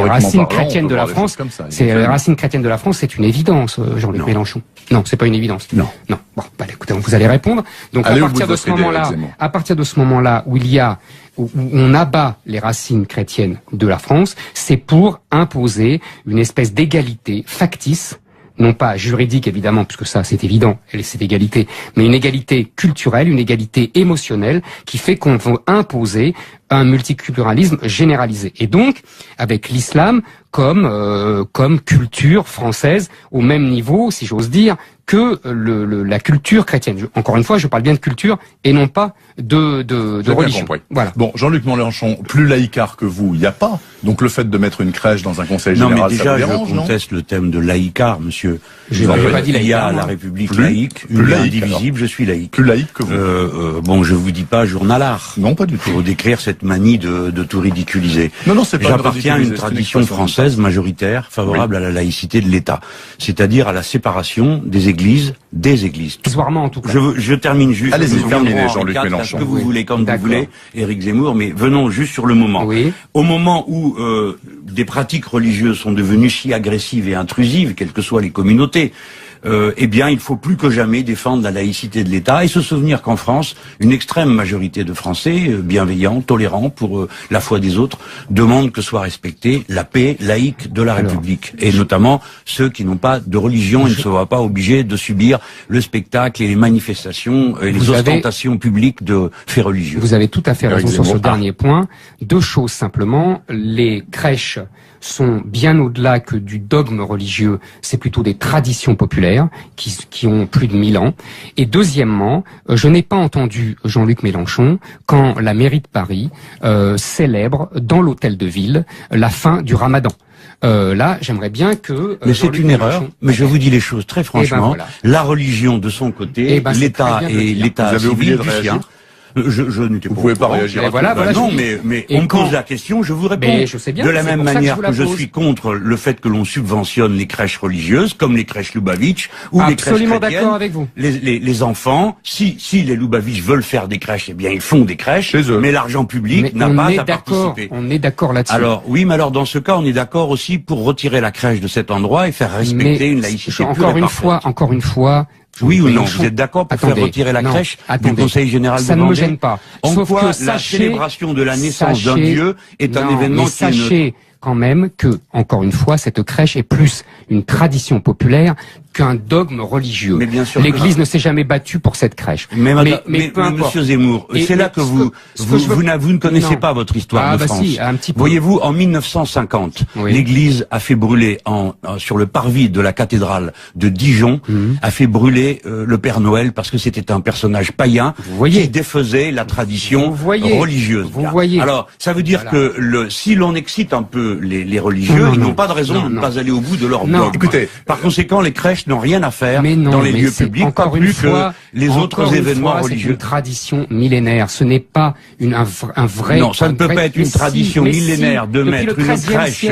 racines chrétiennes de la France, les racines chrétiennes de la France, c'est une évidence, Jean-Luc Mélenchon. Non, c'est pas une évidence. Non. Bon, écoutez, vous allez répondre. Donc à partir de ce moment-là, où on abat les racines chrétiennes de la France, c'est pour imposer une espèce d'égalité factice, non pas juridique évidemment, puisque ça c'est évident, c'est égalité, mais une égalité culturelle, une égalité émotionnelle qui fait qu'on veut imposer un multiculturalisme généralisé. Et donc, avec l'islam comme culture française au même niveau, si j'ose dire, que la culture chrétienne. Encore une fois, je parle bien de culture et non pas de religion. Voilà. Bon, Jean-Luc Mélenchon, plus laïcard que vous, il n'y a pas. Donc le fait de mettre une crèche dans un conseil général, non, mais déjà, ça vous dérange, je conteste le thème de laïcard, monsieur. Je n'ai pas dit laïcard. Il y a la République laïque, une indivisible, je suis laïque. Plus laïque que vous. Bon, je vous dis pas journalard. Non, pas du tout. Pour décrire cette manie de tout ridiculiser. Non, c'est pas. J'appartiens à une tradition française majoritaire favorable à la laïcité de l'État, c'est-à-dire à la séparation des églises. Provisoirement, en tout cas. Je termine juste. Allez-y, terminez, Jean-Luc Mélenchon. Que vous voulez, comme vous voulez, Éric Zemmour, mais venons juste sur le moment. Oui. Au moment où des pratiques religieuses sont devenues si agressives et intrusives, quelles que soient les communautés, eh bien, il faut plus que jamais défendre la laïcité de l'État et se souvenir qu'en France, une extrême majorité de Français, bienveillants, tolérants pour la foi des autres, demandent que soit respectée la paix laïque de la République. Et notamment ceux qui n'ont pas de religion et ne se voient pas obligés de subir le spectacle et les manifestations et les ostentations publiques de faits religieux. Vous avez tout à fait raison sur ce dernier point. 2 choses simplement. Les crèches sont bien au-delà que du dogme religieux, c'est plutôt des traditions populaires qui ont plus de 1000 ans. Et deuxièmement, je n'ai pas entendu Jean-Luc Mélenchon quand la mairie de Paris célèbre dans l'hôtel de ville la fin du Ramadan. Là, j'aimerais bien que... mais c'est une erreur, mais je vous dis les choses très franchement. La religion de son côté, l'État et l'État civil du sien. Je n'étais pas. Vous pouvez pas réagir. Non, mais on me pose la question, je vous réponds. Je sais bien, de la même manière que je suis contre le fait que l'on subventionne les crèches religieuses, comme les crèches Lubavitch ou les crèches chrétiennes. Absolument d'accord avec vous. Les enfants, si les Lubavitch veulent faire des crèches, eh bien ils font des crèches, mais l'argent public n'a pas à participer. On est d'accord là-dessus. Alors oui, mais alors dans ce cas, on est d'accord aussi pour retirer la crèche de cet endroit et faire respecter une laïcité encore une fois. Oui ou non, vous êtes d'accord pour faire retirer la crèche du Conseil général de Vendée? Ça ne me gêne pas. En quoi la célébration de la naissance d'un Dieu est un événement qui est neutre? Quand même que, encore une fois, cette crèche est plus une tradition populaire qu'un dogme religieux. L'Église ne s'est jamais battue pour cette crèche. Mais Monsieur Zemmour, c'est là que vous ne connaissez pas votre histoire de France. Si, un petit peu. Voyez-vous, en 1950, l'Église a fait brûler sur le parvis de la cathédrale de Dijon, a fait brûler le Père Noël parce que c'était un personnage païen qui défaisait la tradition religieuse. Alors, ça veut dire que si l'on excite un peu les religieux, ils n'ont pas de raison de ne pas aller au bout de leur dogme. Écoutez, par conséquent, les crèches crèches n'ont rien à faire dans les lieux publics, pas plus que les autres événements religieux. C'est une tradition millénaire. Ce n'est pas un vrai... Non, ça ne peut pas être une tradition millénaire de mettre une crèche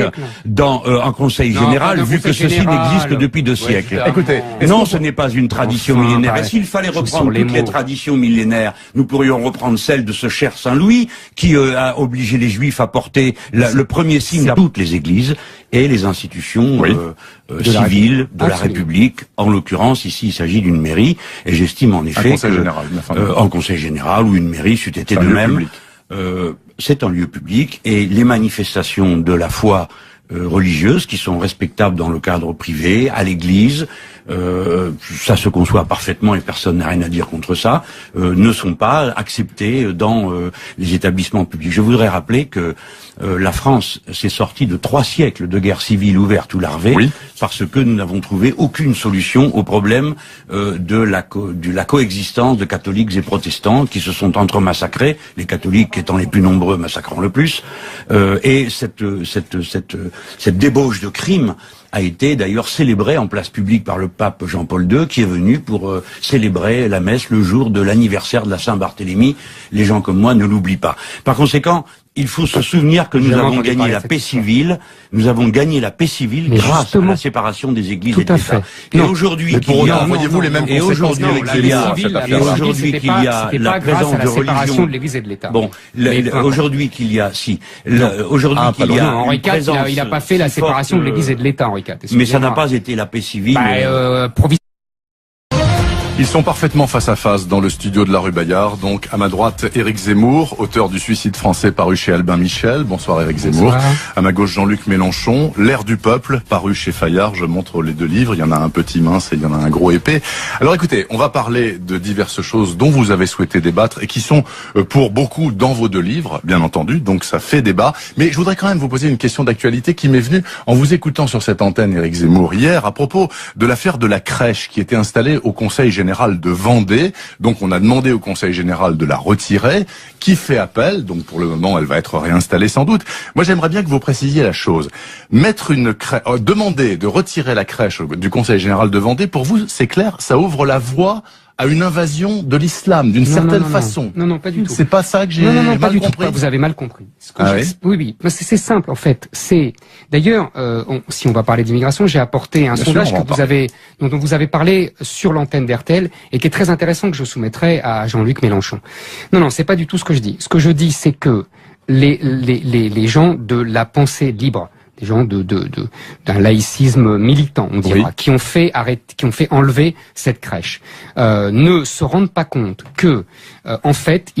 dans un conseil général, vu que ceci n'existe que depuis 2 siècles. Écoutez, non, ce n'est pas une tradition millénaire. Et s'il fallait reprendre toutes les traditions millénaires, nous pourrions reprendre celle de ce cher Saint Louis, qui a obligé les Juifs à porter le premier signe à toutes les églises et les institutions civiles de la République. En l'occurrence, ici, il s'agit d'une mairie, et j'estime en effet en conseil général ou une mairie, c'eût été de même. C'est un lieu public, et les manifestations de la foi religieuses qui sont respectables dans le cadre privé, à l'église, ça se conçoit parfaitement et personne n'a rien à dire contre ça, ne sont pas acceptées dans les établissements publics. Je voudrais rappeler que la France s'est sortie de 3 siècles de guerre civile ouverte ou larvée, parce que nous n'avons trouvé aucune solution au problème de la coexistence de catholiques et protestants qui se sont entremassacrés, les catholiques étant les plus nombreux massacrant le plus, et cette débauche de crimes a été d'ailleurs célébrée en place publique par le pape Jean-Paul II, qui est venu pour célébrer la messe le jour de l'anniversaire de la Saint-Barthélemy. Les gens comme moi ne l'oublient pas. Par conséquent, il faut se souvenir que nous avons gagné la paix civile. Nous avons gagné la paix civile grâce à la séparation des églises et de l'État. Et aujourd'hui qu'il y a, voyez-vous les mêmes aujourd'hui qu'il y a la présence de religion de l'Église et de l'État. Bon, aujourd'hui qu'il y a, aujourd'hui qu'il y a Henri IV, il n'a pas fait la séparation de l'Église et de l'État, Henri IV. Mais ça n'a pas été la paix civile. Ils sont parfaitement face à face dans le studio de la rue Bayard. Donc, à ma droite, Éric Zemmour, auteur du Suicide français paru chez Albin Michel. Bonsoir Éric Zemmour. À ma gauche, Jean-Luc Mélenchon, L'ère du peuple, paru chez Fayard. Je montre les 2 livres. Il y en a un petit mince et il y en a un gros épais. Alors écoutez, on va parler de diverses choses dont vous avez souhaité débattre et qui sont pour beaucoup dans vos 2 livres, bien entendu. Donc ça fait débat. Mais je voudrais quand même vous poser une question d'actualité qui m'est venue en vous écoutant sur cette antenne, Éric Zemmour, hier, à propos de l'affaire de la crèche qui était installée au Conseil général de Vendée. Donc on a demandé au Conseil général de la retirer, qui fait appel. Donc pour le moment, elle va être réinstallée sans doute. Moi, j'aimerais bien que vous précisiez la chose. Demander de retirer la crèche du Conseil général de Vendée, pour vous, c'est clair, ça ouvre la voie à une invasion de l'islam, d'une certaine façon. Non, pas du tout. C'est pas ça que j'ai mal compris. Vous avez mal compris. Oui. C'est simple, en fait. D'ailleurs, si on va parler d'immigration, j'ai apporté un sondage dont vous avez parlé sur l'antenne d'RTL et qui est très intéressant, que je soumettrai à Jean-Luc Mélenchon. Non, c'est pas du tout ce que je dis. Ce que je dis, c'est que les gens de la pensée libre, des gens d'un laïcisme militant, on dira, qui ont fait enlever cette crèche, ne se rendent pas compte que, en fait,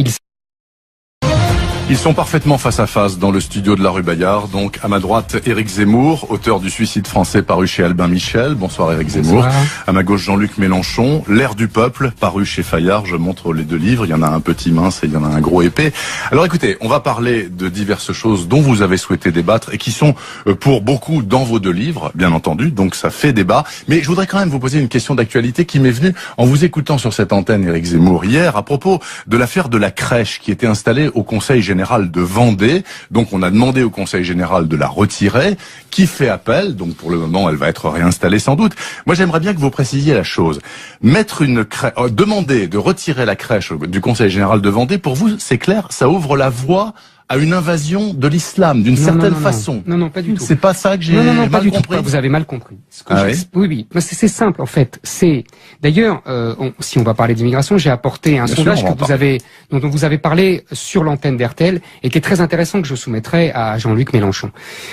Ils sont parfaitement face à face dans le studio de la rue Bayard. Donc, à ma droite, Éric Zemmour, auteur du Suicide français paru chez Albin Michel. Bonsoir Éric Zemmour. À ma gauche, Jean-Luc Mélenchon, L'ère du peuple, paru chez Fayard. Je montre les 2 livres. Il y en a un petit mince et il y en a un gros épais. Alors écoutez, on va parler de diverses choses dont vous avez souhaité débattre et qui sont pour beaucoup dans vos 2 livres, bien entendu. Donc ça fait débat. Mais je voudrais quand même vous poser une question d'actualité qui m'est venue en vous écoutant sur cette antenne, Éric Zemmour, hier, à propos de l'affaire de la crèche qui était installée au Conseil général de Vendée. Donc on a demandé au Conseil général de la retirer, qui fait appel. Donc pour le moment, elle va être réinstallée sans doute. Moi, j'aimerais bien que vous précisiez la chose. Demander de retirer la crèche du Conseil général de Vendée, pour vous, c'est clair, ça ouvre la voie à une invasion de l'islam, d'une certaine façon. Non, pas du tout. C'est pas ça que j'ai mal compris. Vous avez mal compris. Oui. C'est simple, en fait. D'ailleurs, si on va parler d'immigration, j'ai apporté un sondage dont vous avez parlé sur l'antenne d'RTL et qui est très intéressant, que je soumettrai à Jean-Luc Mélenchon.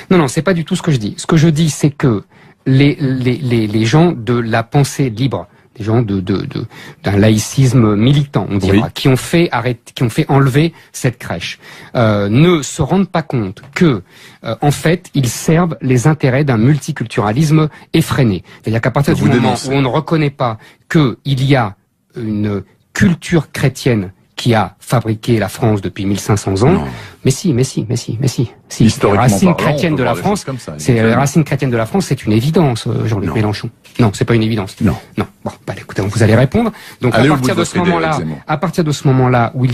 Non, c'est pas du tout ce que je dis. Ce que je dis, c'est que les gens de la pensée libre, des gens d'un laïcisme militant, on dira, qui ont fait enlever cette crèche, ne se rendent pas compte que, en fait, ils servent les intérêts d'un multiculturalisme effréné. C'est-à-dire qu'à partir du moment où on ne reconnaît pas qu'il y a une culture chrétienne qui a fabriqué la France depuis 1500 ans. Non. Mais si. Les racines chrétiennes de la France, les racines chrétiennes de la France, c'est une évidence, Jean-Luc Mélenchon. Non, c'est pas une évidence. Non. Bon, écoutez, vous allez répondre. Donc, à partir de ce moment-là, où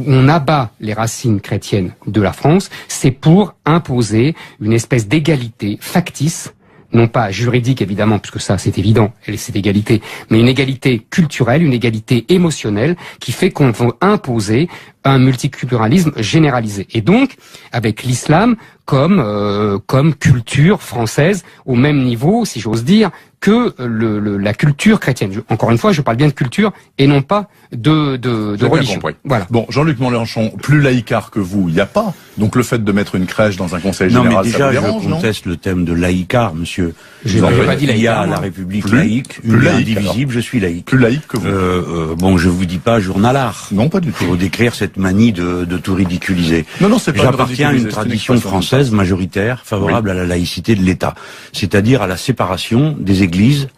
on abat les racines chrétiennes de la France, c'est pour imposer une espèce d'égalité factice, non pas juridique évidemment, puisque ça c'est évident, c'est l'égalité, mais une égalité culturelle, une égalité émotionnelle qui fait qu'on veut imposer un multiculturalisme généralisé. Et donc, avec l'islam comme culture française au même niveau, si j'ose dire, que la culture chrétienne. Encore une fois, je parle bien de culture et non pas de religion. Voilà. Bon, Jean-Luc Mélenchon, plus laïcard que vous, il n'y a pas. Donc le fait de mettre une crèche dans un conseil général, non, mais déjà, ça vous dérange, je conteste le thème de laïcard, monsieur. J'ai pas dit laïcard. Il y a la République laïque, une indivisible, je suis laïque. Plus laïque que vous. Bon, je vous dis pas journalard. Non, pas du tout. Pour décrire cette manie de tout ridiculiser. Non, c'est pas. J'appartiens à une tradition française majoritaire favorable à la laïcité de l'État, c'est-à-dire à la séparation des églises,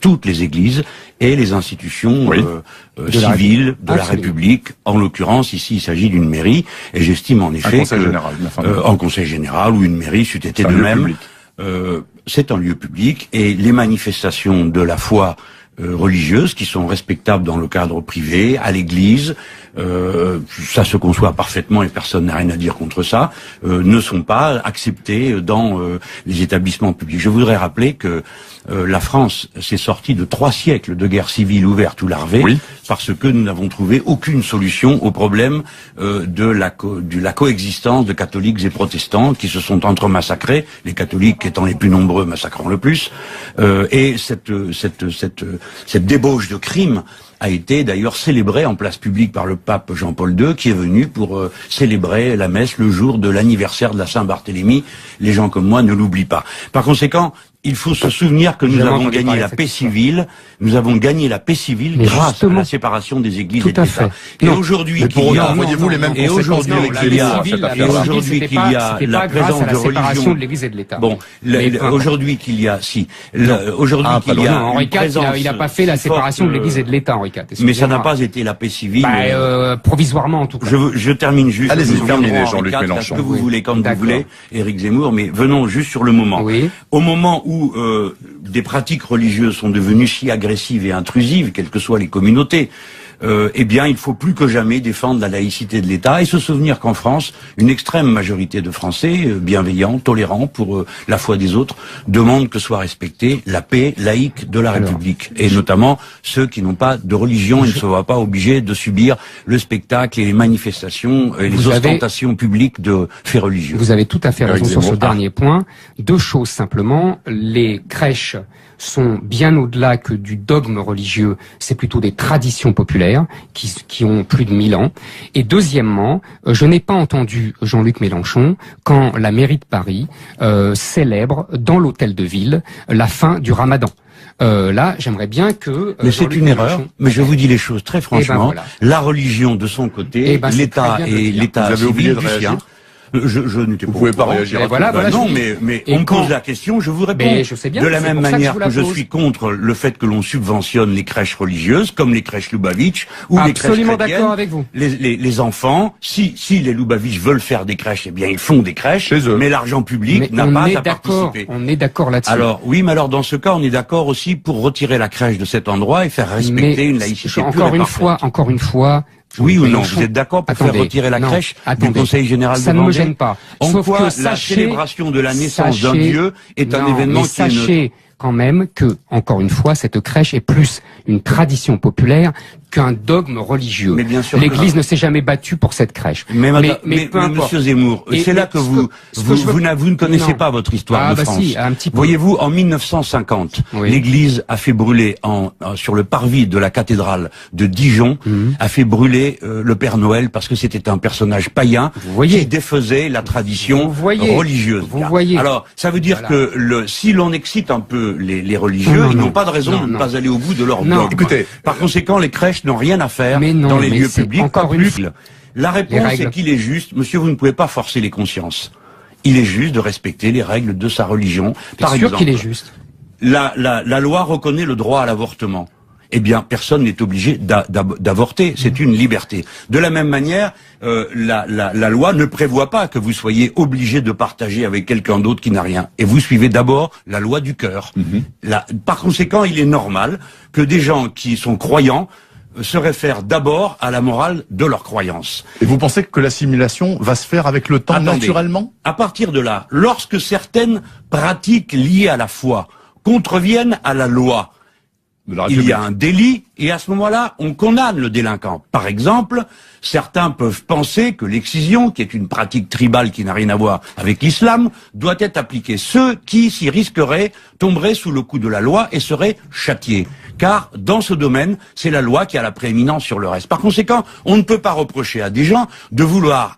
toutes les églises et les institutions civiles de la République. En l'occurrence, ici, il s'agit d'une mairie, et j'estime en effet en conseil général ou une mairie, c'eût été de même. C'est un lieu public, et les manifestations de la foi religieuses qui sont respectables dans le cadre privé, à l'église, ça se conçoit parfaitement et personne n'a rien à dire contre ça, ne sont pas acceptées dans les établissements publics. Je voudrais rappeler que la France s'est sortie de 3 siècles de guerre civile ouverte ou larvée, parce que nous n'avons trouvé aucune solution au problème de la coexistence de catholiques et protestants qui se sont entre-massacrés, les catholiques étant les plus nombreux massacrant le plus, et cette débauche de crimes a été d'ailleurs célébrée en place publique par le pape Jean-Paul II, qui est venu pour célébrer la messe le jour de l'anniversaire de la Saint-Barthélemy. Les gens comme moi ne l'oublient pas. Par conséquent, il faut se souvenir que nous avons gagné la paix civile. Nous avons gagné la paix civile grâce à la séparation des églises et de l'État. Et aujourd'hui qu'il y a, voyez-vous les mêmes aujourd'hui qu'il y a la présence de religion de l'Église et de l'État. Bon, aujourd'hui qu'il y a, aujourd'hui qu'il y a Henri IV, il n'a pas fait la séparation de l'Église et de l'État, Henri IV. Mais ça n'a pas été la paix civile. Provisoirement en tout cas. Je termine juste. Allez-y, terminez, Jean-Luc Mélenchon. Que vous voulez, quand vous voulez, Éric Zemmour, mais venons juste sur le moment. Au moment où des pratiques religieuses sont devenues si agressives et intrusives, quelles que soient les communautés, eh bien, il faut plus que jamais défendre la laïcité de l'État et se souvenir qu'en France, une extrême majorité de Français, bienveillants, tolérants pour la foi des autres, demandent que soit respectée la paix laïque de la République. Et notamment ceux qui n'ont pas de religion et ne se voient pas obligés de subir le spectacle et les manifestations et les ostentations publiques de faits religieux. Vous avez tout à fait raison sur ce dernier point. 2 choses simplement. Les crèches sont bien au-delà que du dogme religieux, c'est plutôt des traditions populaires qui ont plus de 1000 ans. Et deuxièmement, je n'ai pas entendu Jean-Luc Mélenchon quand la mairie de Paris célèbre dans l'hôtel de ville la fin du Ramadan. Là, j'aimerais bien que... mais c'est une erreur, mais je vous dis les choses très franchement. La religion de son côté, l'État et l'État civil du sien... Je n'étais pas. Vous pouvez pas réagir. Non, mais on me pose la question, je vous réponds. Je sais bien, de la même manière que je suis contre le fait que l'on subventionne les crèches religieuses, comme les crèches Lubavitch ou les crèches chrétiennes. Absolument d'accord avec vous. Les enfants, si les Lubavitch veulent faire des crèches, eh bien ils font des crèches, mais l'argent public n'a pas à participer. On est d'accord là-dessus. Alors oui, mais alors dans ce cas, on est d'accord aussi pour retirer la crèche de cet endroit et faire respecter une laïcité encore une fois. Oui ou non, vous êtes d'accord pour faire retirer la crèche du Conseil général de Vendée? Ça ne me gêne pas. En quoi la célébration de la naissance d'un Dieu est un événement qui est neutre? Quand même que, encore une fois, cette crèche est plus une tradition populaire qu'un dogme religieux. L'Église ne s'est jamais battue pour cette crèche. Mais Monsieur Zemmour, c'est là que vous ne connaissez pas votre histoire de France. Si, un petit peu. Voyez-vous, en 1950, l'Église a fait brûler sur le parvis de la cathédrale de Dijon, a fait brûler le Père Noël parce que c'était un personnage païen qui défaisait la tradition religieuse. Alors, ça veut dire que si l'on excite un peu les religieux, ils n'ont pas de raison de ne pas aller au bout de leur dogme. Écoutez, par conséquent, les crèches n'ont rien à faire dans les lieux publics. La réponse est qu'il est juste, monsieur, vous ne pouvez pas forcer les consciences. Il est juste de respecter les règles de sa religion. Par exemple, qu'il est juste. La loi reconnaît le droit à l'avortement. Eh bien, personne n'est obligé d'avorter. C'est une liberté. De la même manière, la loi ne prévoit pas que vous soyez obligé de partager avec quelqu'un d'autre qui n'a rien. Et vous suivez d'abord la loi du cœur. Par conséquent, il est normal que des gens qui sont croyants se réfèrent d'abord à la morale de leur croyance. Et vous pensez que l'assimilation va se faire avec le temps naturellement? À partir de là, lorsque certaines pratiques liées à la foi contreviennent à la loi, il y a un délit, et à ce moment-là, on condamne le délinquant. Par exemple, certains peuvent penser que l'excision, qui est une pratique tribale qui n'a rien à voir avec l'islam, doit être appliquée. Ceux qui s'y risqueraient tomberaient sous le coup de la loi et seraient châtiés. Car dans ce domaine, c'est la loi qui a la prééminence sur le reste. Par conséquent, on ne peut pas reprocher à des gens de vouloir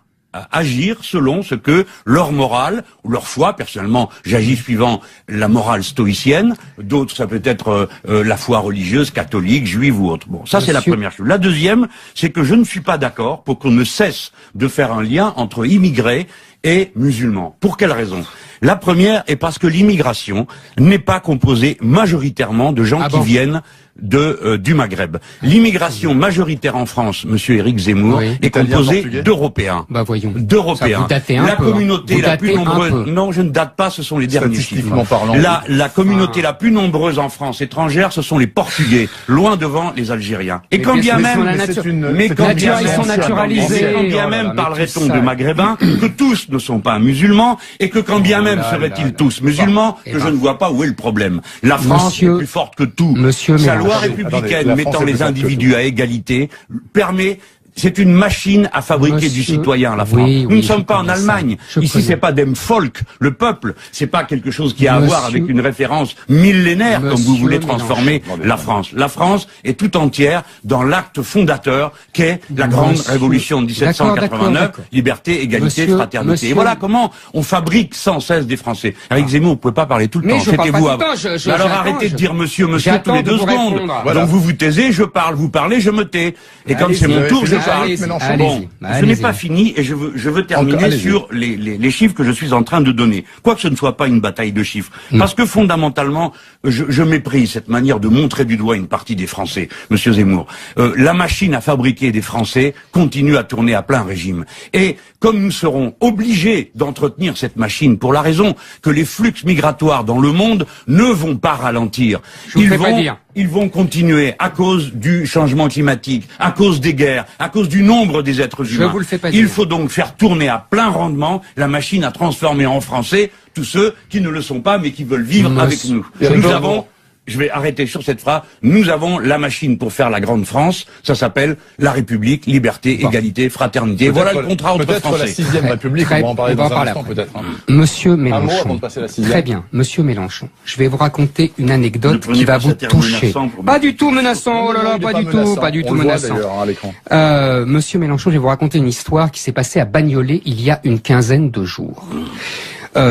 agir selon ce que leur morale ou leur foi, personnellement j'agis suivant la morale stoïcienne, d'autres ça peut être la foi religieuse, catholique, juive ou autre. Bon, ça c'est la première chose. La deuxième, c'est que je ne suis pas d'accord pour qu'on ne cesse de faire un lien entre immigrés et musulmans. Pour quelle raison? La première est parce que l'immigration n'est pas composée majoritairement de gens qui viennent du Maghreb. L'immigration majoritaire en France, monsieur Éric Zemmour, est composée d'Européens. Bah voyons. D'Européens. La communauté la plus nombreuse. Non, je ne date pas, ce sont les derniers chiffres. La communauté la plus nombreuse en France étrangère, ce sont les Portugais, loin devant les Algériens. Et quand bien même, parlerait-on de Maghrébins, que tous ne sont pas musulmans, et que quand bien même seraient-ils tous musulmans, que je ne vois pas où est le problème. La France est plus forte que tout. Sa loi républicaine mettant les individus à égalité permet... C'est une machine à fabriquer du citoyen, la France. Nous ne sommes pas en Allemagne. Ici, c'est pas dem Volk, le peuple. C'est pas quelque chose qui a à voir avec une référence millénaire, comme vous voulez transformer la France. La France est tout entière dans l'acte fondateur qu'est la grande révolution de 1789, liberté, égalité, fraternité. Et voilà comment on fabrique sans cesse des Français. Éric Zemmour, vous pouvez pas parler tout le temps. C'était-vous alors arrêtez de dire monsieur tous les 2 secondes. Donc vous vous taisez, je parle, vous parlez, je me tais. Et comme c'est mon tour, je n'ai pas fini et je veux terminer sur les chiffres que je suis en train de donner. Quoique ce ne soit pas une bataille de chiffres. Parce que fondamentalement, je méprise cette manière de montrer du doigt une partie des Français, monsieur Zemmour. La machine à fabriquer des Français continue à tourner à plein régime. Et comme nous serons obligés d'entretenir cette machine pour la raison que les flux migratoires dans le monde ne vont pas ralentir. Ils vont continuer à cause du changement climatique, à cause des guerres, à cause du nombre des êtres humains. Il faut donc faire tourner à plein rendement la machine à transformer en Français tous ceux qui ne le sont pas mais qui veulent vivre avec nous. Je vais arrêter sur cette phrase, nous avons la machine pour faire la grande France, ça s'appelle la République, liberté, égalité, fraternité. Voilà le contrat entre Français. Peut-être la 6e République, on va en parler dans un instant peut-être. Monsieur Mélenchon, très bien, monsieur Mélenchon, je vais vous raconter une anecdote qui va vous toucher. Pas du tout menaçant, oh là là, pas du tout menaçant. Monsieur Mélenchon, je vais vous raconter une histoire qui s'est passée à Bagnolet il y a une quinzaine de jours.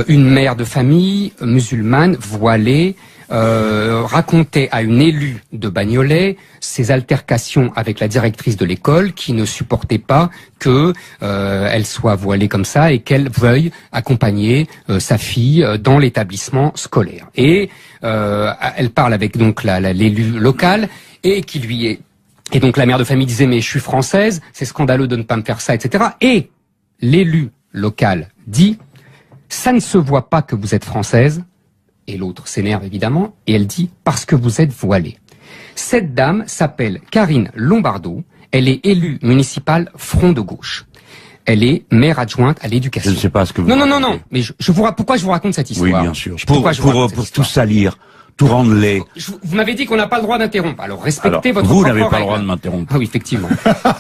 Une mère de famille musulmane, voilée, racontait à une élue de Bagnolet ses altercations avec la directrice de l'école qui ne supportait pas que elle soit voilée comme ça et qu'elle veuille accompagner sa fille dans l'établissement scolaire. Et elle parle avec donc l'élu local et qui lui est... Et donc la mère de famille disait mais je suis française, c'est scandaleux de ne pas me faire ça, etc. Et l'élu local dit ça ne se voit pas que vous êtes française. Et l'autre s'énerve évidemment, et elle dit « parce que vous êtes voilée ». Cette dame s'appelle Karine Lombardo, elle est élue municipale Front de Gauche. Elle est maire adjointe à l'éducation. Je ne sais pas ce que vous... Non, mais pourquoi je vous raconte cette histoire? Oui, bien sûr. Pour tout salir, tout rendre laid. Vous m'avez dit qu'on n'a pas le droit d'interrompre, alors respectez votre Vous n'avez pas le droit de m'interrompre. Ah oui, effectivement.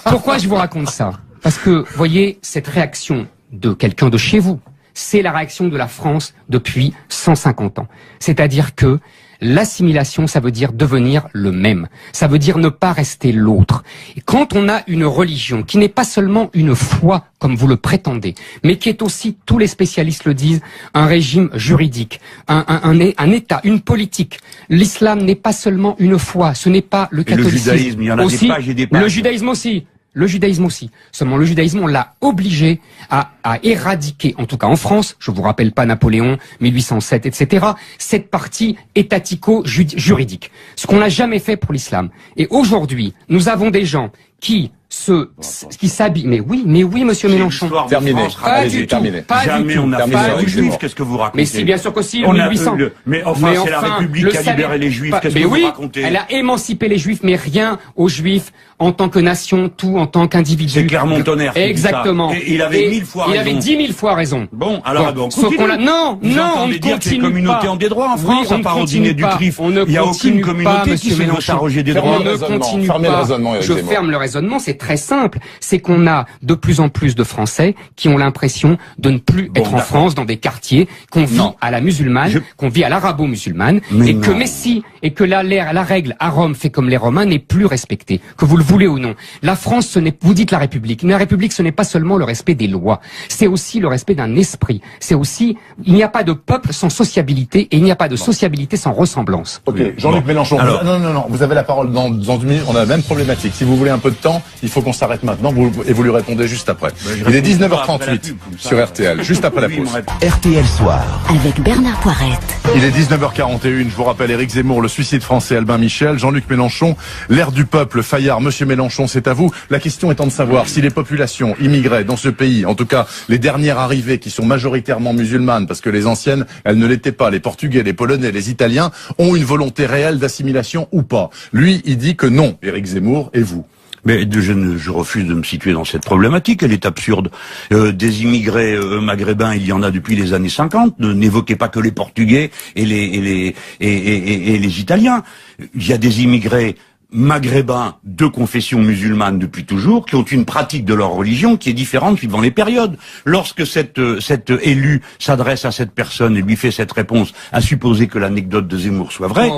Pourquoi je vous raconte ça? Parce que, voyez, cette réaction de quelqu'un de chez vous, c'est la réaction de la France depuis 150 ans. C'est-à-dire que l'assimilation, ça veut dire devenir le même. Ça veut dire ne pas rester l'autre. Et quand on a une religion qui n'est pas seulement une foi, comme vous le prétendez, mais qui est aussi, tous les spécialistes le disent, un régime juridique, un État, une politique. L'islam n'est pas seulement une foi, ce n'est pas le catholicisme. Le judaïsme, il y en a aussi, des pages et des pages. Le judaïsme aussi. Le judaïsme aussi. Seulement le judaïsme, on l'a obligé à éradiquer, en tout cas en France, je vous rappelle pas Napoléon, 1807, etc., cette partie étatico-juridique. Ce qu'on n'a jamais fait pour l'islam. Et aujourd'hui, nous avons des gens qui s'habille. Mais oui, monsieur Mélenchon. Terminé. Pas du tout. Jamais on n'a fait les Juifs. Qu'est-ce que vous racontez? Mais si, bien sûr qu'aussi, on 1800. Mais enfin, c'est la République qui a libéré les Juifs. Qu'est-ce que vous racontez? Elle a émancipé les Juifs, mais rien aux Juifs en tant que nation, tout en tant qu'individu. C'est Clermont-Tonnerre. Exactement. Et il avait 1000 fois raison. Il avait 10 000 fois raison. Bon, alors, sauf qu'on non, on ne dire que les communautés ont des droits en France, on à part au dîner du CRIF. Il n'y a aucune communauté qui se veut s'arroger des droits. On ne continue pas. Je ferme le raisonnement, c'est très simple. C'est qu'on a de plus en plus de Français qui ont l'impression de ne plus être en France dans des quartiers qu'on vit à la musulmane, qu'on vit à l'arabo-musulmane, et que la règle à Rome fait comme les Romains n'est plus respectée, que vous le voulez ou non. La France, vous dites la République. Mais la République, ce n'est pas seulement le respect des lois, c'est aussi le respect d'un esprit. C'est aussi, il n'y a pas de peuple sans sociabilité et il n'y a pas de sociabilité sans ressemblance. Ok, Jean-Luc Mélenchon. Alors, non, vous avez la parole dans 1 minute. On a la même problématique. Si vous voulez un peu de temps, il faut qu'on s'arrête maintenant et vous lui répondez juste après. Il est 19h38 sur RTL, juste après la pause. RTL Soir. Avec Bernard Poirette. Il est 19h41. Je vous rappelle Éric Zemmour, le suicide français, Albin Michel, Jean-Luc Mélenchon, l'air du peuple, Fayard. Monsieur Mélenchon, c'est à vous. La question étant de savoir si les populations immigrées dans ce pays, en tout cas les dernières arrivées qui sont majoritairement musulmanes, parce que les anciennes, elles ne l'étaient pas, les Portugais, les Polonais, les Italiens, ont une volonté réelle d'assimilation ou pas. Lui, il dit que non, Éric Zemmour, et vous? Mais je refuse de me situer dans cette problématique, elle est absurde. Des immigrés maghrébins, il y en a depuis les années 50. N'évoquez pas que les Portugais et les Italiens. Il y a des immigrés maghrébins de confession musulmane depuis toujours, qui ont une pratique de leur religion qui est différente suivant les périodes. Lorsque cet élu s'adresse à cette personne et lui fait cette réponse, à supposer que l'anecdote de Zemmour soit vraie,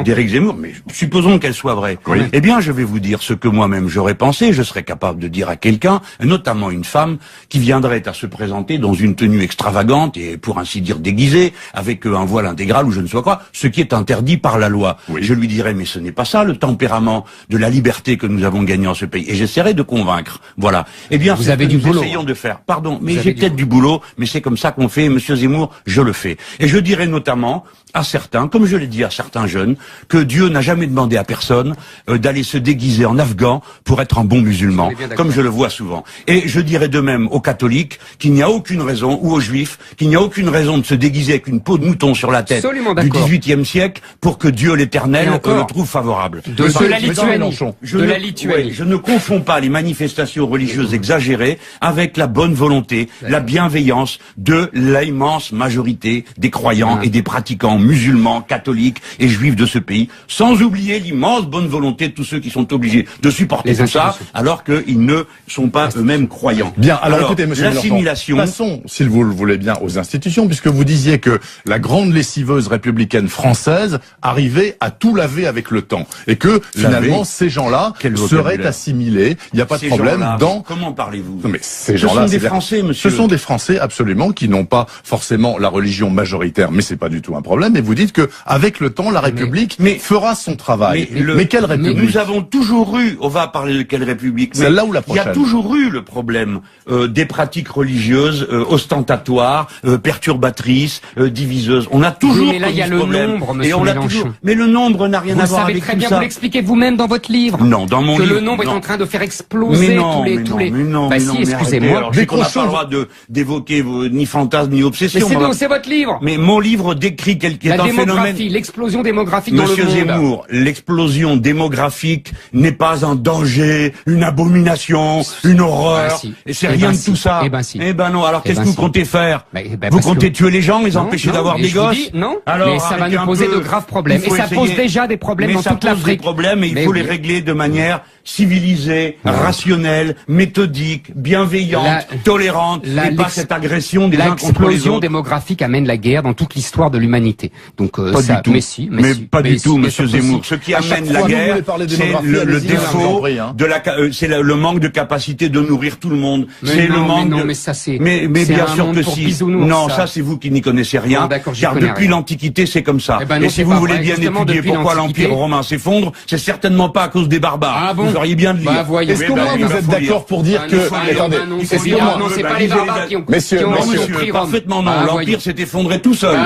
d'Éric Zemmour, mais supposons qu'elle soit vraie, eh bien je vais vous dire ce que moi-même j'aurais pensé, je serais capable de dire à quelqu'un, notamment une femme, qui viendrait à se présenter dans une tenue extravagante et pour ainsi dire déguisée, avec un voile intégral ou je ne sais quoi, ce qui est interdit par la loi. Je lui dirais, mais ce n'est pas ça le tempérament de la liberté que nous avons gagné en ce pays. Et j'essaierai de convaincre. Voilà. Eh bien, vous avez du boulot. Essayons de faire. Pardon, mais j'ai peut-être du boulot, mais c'est comme ça qu'on fait. Monsieur Zemmour, je le fais. Et je dirais notamment à certains, comme je l'ai dit à certains jeunes, que Dieu n'a jamais demandé à personne d'aller se déguiser en afghan pour être un bon musulman, comme je le vois souvent. Et je dirais de même aux catholiques qu'il n'y a aucune raison, ou aux juifs, qu'il n'y a aucune raison de se déguiser avec une peau de mouton sur la tête du XVIIIe siècle pour que Dieu l'Éternel le trouve favorable. De la Lituanie. Je ne confonds pas les manifestations religieuses exagérées avec la bonne volonté, la bienveillance de l'immense majorité des croyants et des pratiquants musulmans, catholiques et juifs de ce pays, sans oublier l'immense bonne volonté de tous ceux qui sont obligés de supporter tout ça, alors qu'ils ne sont pas eux-mêmes croyants. Bien, alors écoutez, monsieur Mélenchon, passons, si vous le voulez bien, aux institutions, puisque vous disiez que la grande lessiveuse républicaine française arrivait à tout laver avec le temps, et que finalement ces gens-là seraient assimilés. Il n'y a pas de problème dans... Comment parlez-vous? Non, mais ces gens-là, ce sont des Français, monsieur. Ce sont des Français, absolument, qui n'ont pas forcément la religion majoritaire, mais c'est pas du tout un problème. Et vous dites que avec le temps, la République fera son travail. Mais quelle République? Nous avons toujours eu, on va parler de quelle République? Celle-là ou la prochaine? Il y a toujours eu le problème des pratiques religieuses ostentatoires, perturbatrices, diviseuses. On a toujours mais là, il y a le nombre, monsieur Mélenchon. Mais le nombre n'a rien à voir avec tout ça. Vous savez très bien, vous l'expliquez vous-même dans votre livre. Non, dans mon livre. Que le nombre est en train de faire exploser tous les... Bah si, excusez-moi. On n'a pas le droit d'évoquer ni fantasmes ni obsessions. Mais c'est votre livre. Mais mon livre décrit un phénomène. L'explosion démographique dans le monde. Monsieur Zemmour, l'explosion démographique n'est pas un danger, une abomination, une horreur. Et c'est rien de tout ça. Eh ben non. Alors qu'est-ce que vous comptez faire? Vous comptez tuer les gens, les empêcher d'avoir des gosses? Non. Mais ça va nous poser de graves problèmes. Et ça pose déjà des problèmes dans toute l'Afrique. Problèmes, et il faut les régler de manière civilisée, rationnelle, méthodique, bienveillante, tolérante, et pas cette agression des uns contre les autres. L'explosion démographique amène la guerre dans toute l'histoire de l'humanité. Donc ça, mais pas du tout, monsieur Zemmour. Ce qui amène la guerre, c'est le défaut de c'est le manque de capacité de nourrir tout le monde. C'est le manque. Non, mais ça c'est. Mais bien sûr que si. Non, ça c'est vous qui n'y connaissez rien. Car depuis l'Antiquité, c'est comme ça. Et si vous voulez bien étudier pourquoi l'Empire romain s'effondre, c'est certainement pas à cause des barbares. Ah bon? Vous auriez bien de lire. Est-ce qu'au moins vous êtes d'accord pour dire que... Attendez, non, c'est pas les barbares qui ont pris Rome. Parfaitement non. L'Empire s'est effondré tout seul.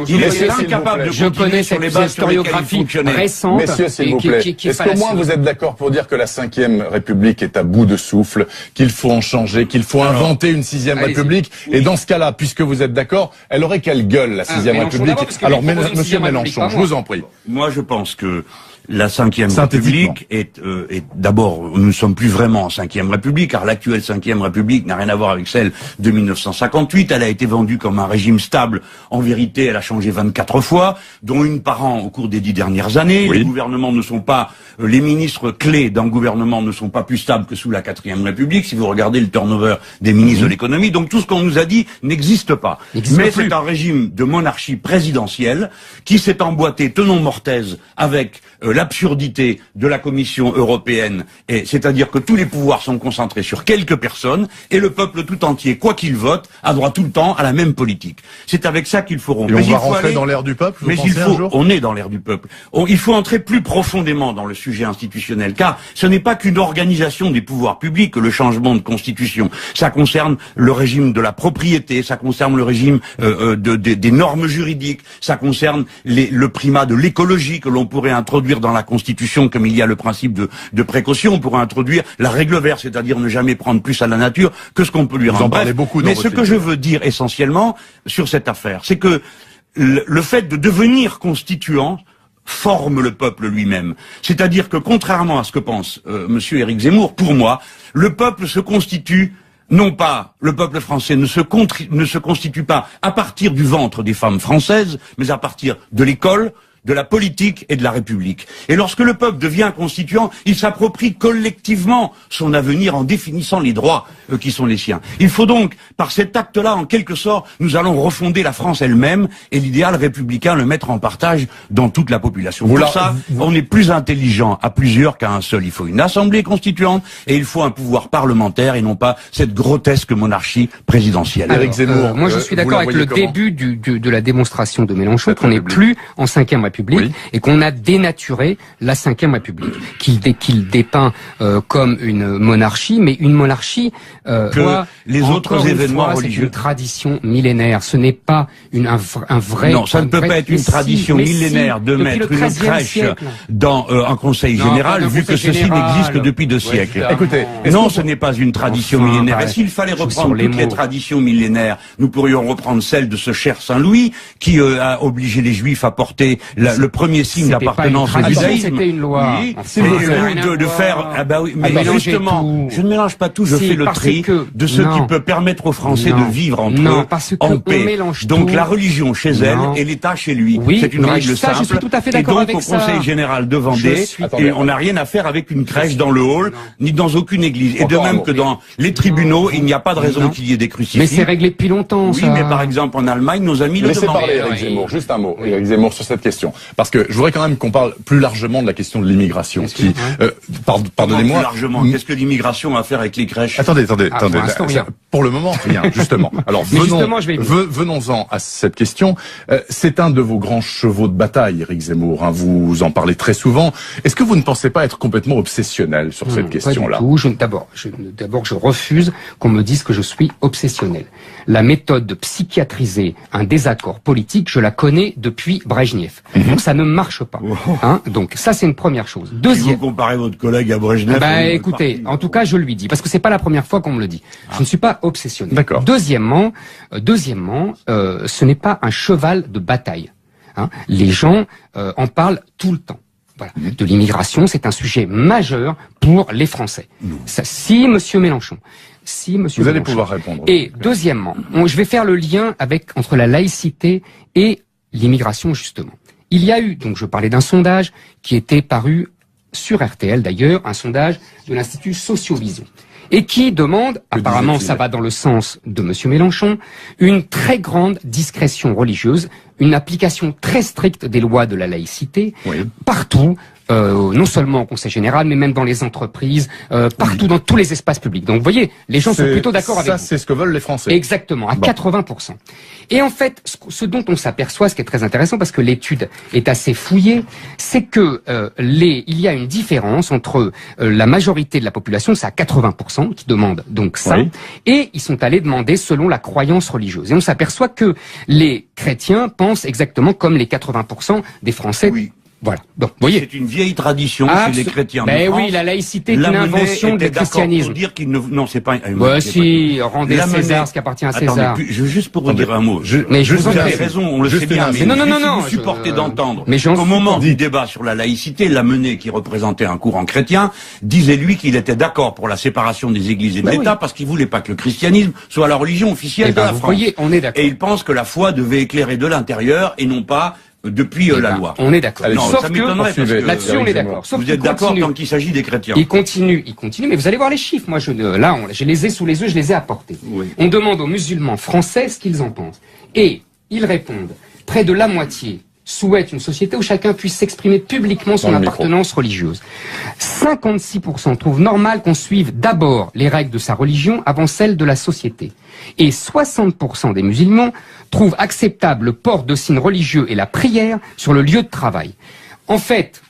Il est incapable de continuer sur les bases historiographiques récentes. Messieurs, s'il vous plaît, est-ce qu'au moins vous êtes d'accord pour dire que la 5e République est à bout de souffle, qu'il faut en changer, qu'il faut inventer une 6e République? Et dans ce cas-là, puisque vous êtes d'accord, elle aurait quelle gueule, la 6e République? Alors, monsieur Mélenchon, je vous en prie. Moi, je pense que la 5e République est d'abord, nous ne sommes plus vraiment en 5e République, car l'actuelle 5e République n'a rien à voir avec celle de 1958. Elle a été vendue comme un régime stable. En vérité, elle a changé 24 fois, dont une par an au cours des 10 dernières années. Oui. Les gouvernements ne sont pas, les ministres clés d'un gouvernement ne sont pas plus stables que sous la 4e République, si vous regardez le turnover des ministres de l'économie. Donc tout ce qu'on nous a dit n'existe pas. Mais c'est un régime de monarchie présidentielle qui s'est emboîté tenon mortaise avec l'absurdité de la Commission européenne, c'est-à-dire que tous les pouvoirs sont concentrés sur quelques personnes et le peuple tout entier, quoi qu'il vote, a droit tout le temps à la même politique. C'est avec ça qu'il faut rompre. Et on va rentrer dans l'ère du peuple, vous pensez un jour ? On est dans l'ère du peuple. Il faut entrer plus profondément dans le sujet institutionnel, car ce n'est pas qu'une organisation des pouvoirs publics, le changement de constitution. Ça concerne le régime de la propriété, ça concerne le régime des normes juridiques, ça concerne le primat de l'écologie que l'on pourrait introduire dans la Constitution, comme il y a le principe de précaution. On pourrait introduire la règle verte, c'est-à-dire ne jamais prendre plus à la nature que ce qu'on peut lui rendre. Vous en parlez beaucoup dans mais ce que je veux dire essentiellement sur cette affaire, c'est que le fait de devenir constituant forme le peuple lui-même. C'est-à-dire que contrairement à ce que pense monsieur Éric Zemmour, pour moi, le peuple se constitue non pas, le peuple français ne se constitue pas à partir du ventre des femmes françaises, mais à partir de l'école, de la politique et de la République. Et lorsque le peuple devient constituant, il s'approprie collectivement son avenir en définissant les droits qui sont les siens. Il faut donc, par cet acte-là, en quelque sorte, nous allons refonder la France elle-même et l'idéal républicain le mettre en partage dans toute la population. Pour ça, on est plus intelligent à plusieurs qu'à un seul. Il faut une assemblée constituante et il faut un pouvoir parlementaire et non pas cette grotesque monarchie présidentielle. Éric Zemmour, moi je suis d'accord avec le début de la démonstration de Mélenchon, qu'on n'est plus en 5e République. Et qu'on a dénaturé la 5e République, qu'il dépeint comme une monarchie, mais une monarchie que les autres événements religieux. C'est une tradition millénaire, ce n'est pas un vrai... Non, ça ne peut pas être une tradition millénaire de mettre une crèche dans un conseil général, vu que ceci n'existe que depuis 2 siècles. Écoutez, non, ce n'est pas une tradition millénaire. Et s'il fallait reprendre toutes les traditions millénaires, nous pourrions reprendre celle de ce cher Saint-Louis, qui a obligé les Juifs à porter le premier signe d'appartenance au judaïsme. C'était une loi. Oui, de faire, mais justement, je ne mélange pas tout, je fais le tri de ce qui peut permettre aux Français de vivre entre eux en paix. Donc la religion chez elle et l'État chez lui. C'est une règle simple. Je suis tout à fait et d'accord donc au Conseil général de Vendée, on n'a rien à faire avec une crèche dans le hall, ni dans aucune église. Et de même que dans les tribunaux, il n'y a pas de raison qu'il y ait des crucifix. Mais c'est réglé depuis longtemps, oui, mais par exemple en Allemagne, nos amis le demandent. Laissez parler Éric Zemmour, juste un mot, Éric Zemmour, sur cette question. Parce que je voudrais quand même qu'on parle plus largement de la question de l'immigration. Pardonnez-moi. Plus largement. Qu'est-ce que l'immigration a à faire avec les crèches? Attendez. Pour le moment, rien, justement. Alors, venons-en à cette question. C'est un de vos grands chevaux de bataille, Éric Zemmour. Hein, vous en parlez très souvent. Est-ce que vous ne pensez pas être complètement obsessionnel sur cette question-là? Pas du tout. D'abord, je refuse qu'on me dise que je suis obsessionnel. La méthode de psychiatriser un désaccord politique, je la connais depuis Brejnev. Donc ça ne marche pas. Hein, donc ça, c'est une première chose. Deuxième. Si vous comparez votre collègue à Brejnev. Écoutez, en tout cas, je lui dis, parce que c'est pas la première fois qu'on me le dit. Je ne suis pas obsessionnel. D'accord. Deuxièmement, ce n'est pas un cheval de bataille. Hein. Les gens en parlent tout le temps. Voilà. De l'immigration, c'est un sujet majeur pour les Français. Si Monsieur Mélenchon, vous allez pouvoir répondre. Et deuxièmement, je vais faire le lien entre la laïcité et l'immigration, justement. Il y a eu, donc je parlais d'un sondage qui était paru sur RTL d'ailleurs, un sondage de l'Institut Sociovision, et qui demande, apparemment ça va dans le sens de Monsieur Mélenchon, une très grande discrétion religieuse, une application très stricte des lois de la laïcité, partout, non seulement au Conseil général, mais même dans les entreprises, partout dans tous les espaces publics. Donc vous voyez, les gens sont plutôt d'accord avec vous. Ça, c'est ce que veulent les Français. Exactement, à 80%. Et en fait, ce dont on s'aperçoit, ce qui est très intéressant, parce que l'étude est assez fouillée, c'est que il y a une différence entre la majorité de la population, c'est à 80% qui demandent donc ça, et ils sont allés demander selon la croyance religieuse. Et on s'aperçoit que les chrétiens pensent exactement comme les 80% des Français. Oui. Voilà. Donc, vous voyez. C'est une vieille tradition chez les chrétiens. Mais oui, la laïcité est une invention du christianisme. Pour dire qu'il ne, non, c'est pas. Si, rendez à César ce qui appartient à César. Attendez, juste pour vous dire un mot. Mais je vous avez raison, on le sait bien. Mais non. Vous supportez d'entendre. Mais au moment du débat sur la laïcité, Lamennais, qui représentait un courant chrétien, disait lui qu'il était d'accord pour la séparation des églises et de l'État parce qu'il voulait pas que le christianisme soit la religion officielle de la France. Vous voyez, on est d'accord. Et il pense que la foi devait éclairer de l'intérieur et non pas depuis la loi. On est d'accord. Sauf que là-dessus on est d'accord. Vous êtes d'accord tant qu'il s'agit des chrétiens. Il continue, mais vous allez voir les chiffres. Moi, je les ai sous les yeux, je les ai apportés. Oui. On demande aux musulmans français ce qu'ils en pensent. Et ils répondent, près de la moitié souhaitent une société où chacun puisse s'exprimer publiquement son appartenance religieuse. 56% trouvent normal qu'on suive d'abord les règles de sa religion avant celles de la société. Et 60% des musulmans trouvent acceptable le port de signes religieux et la prière sur le lieu de travail. En fait,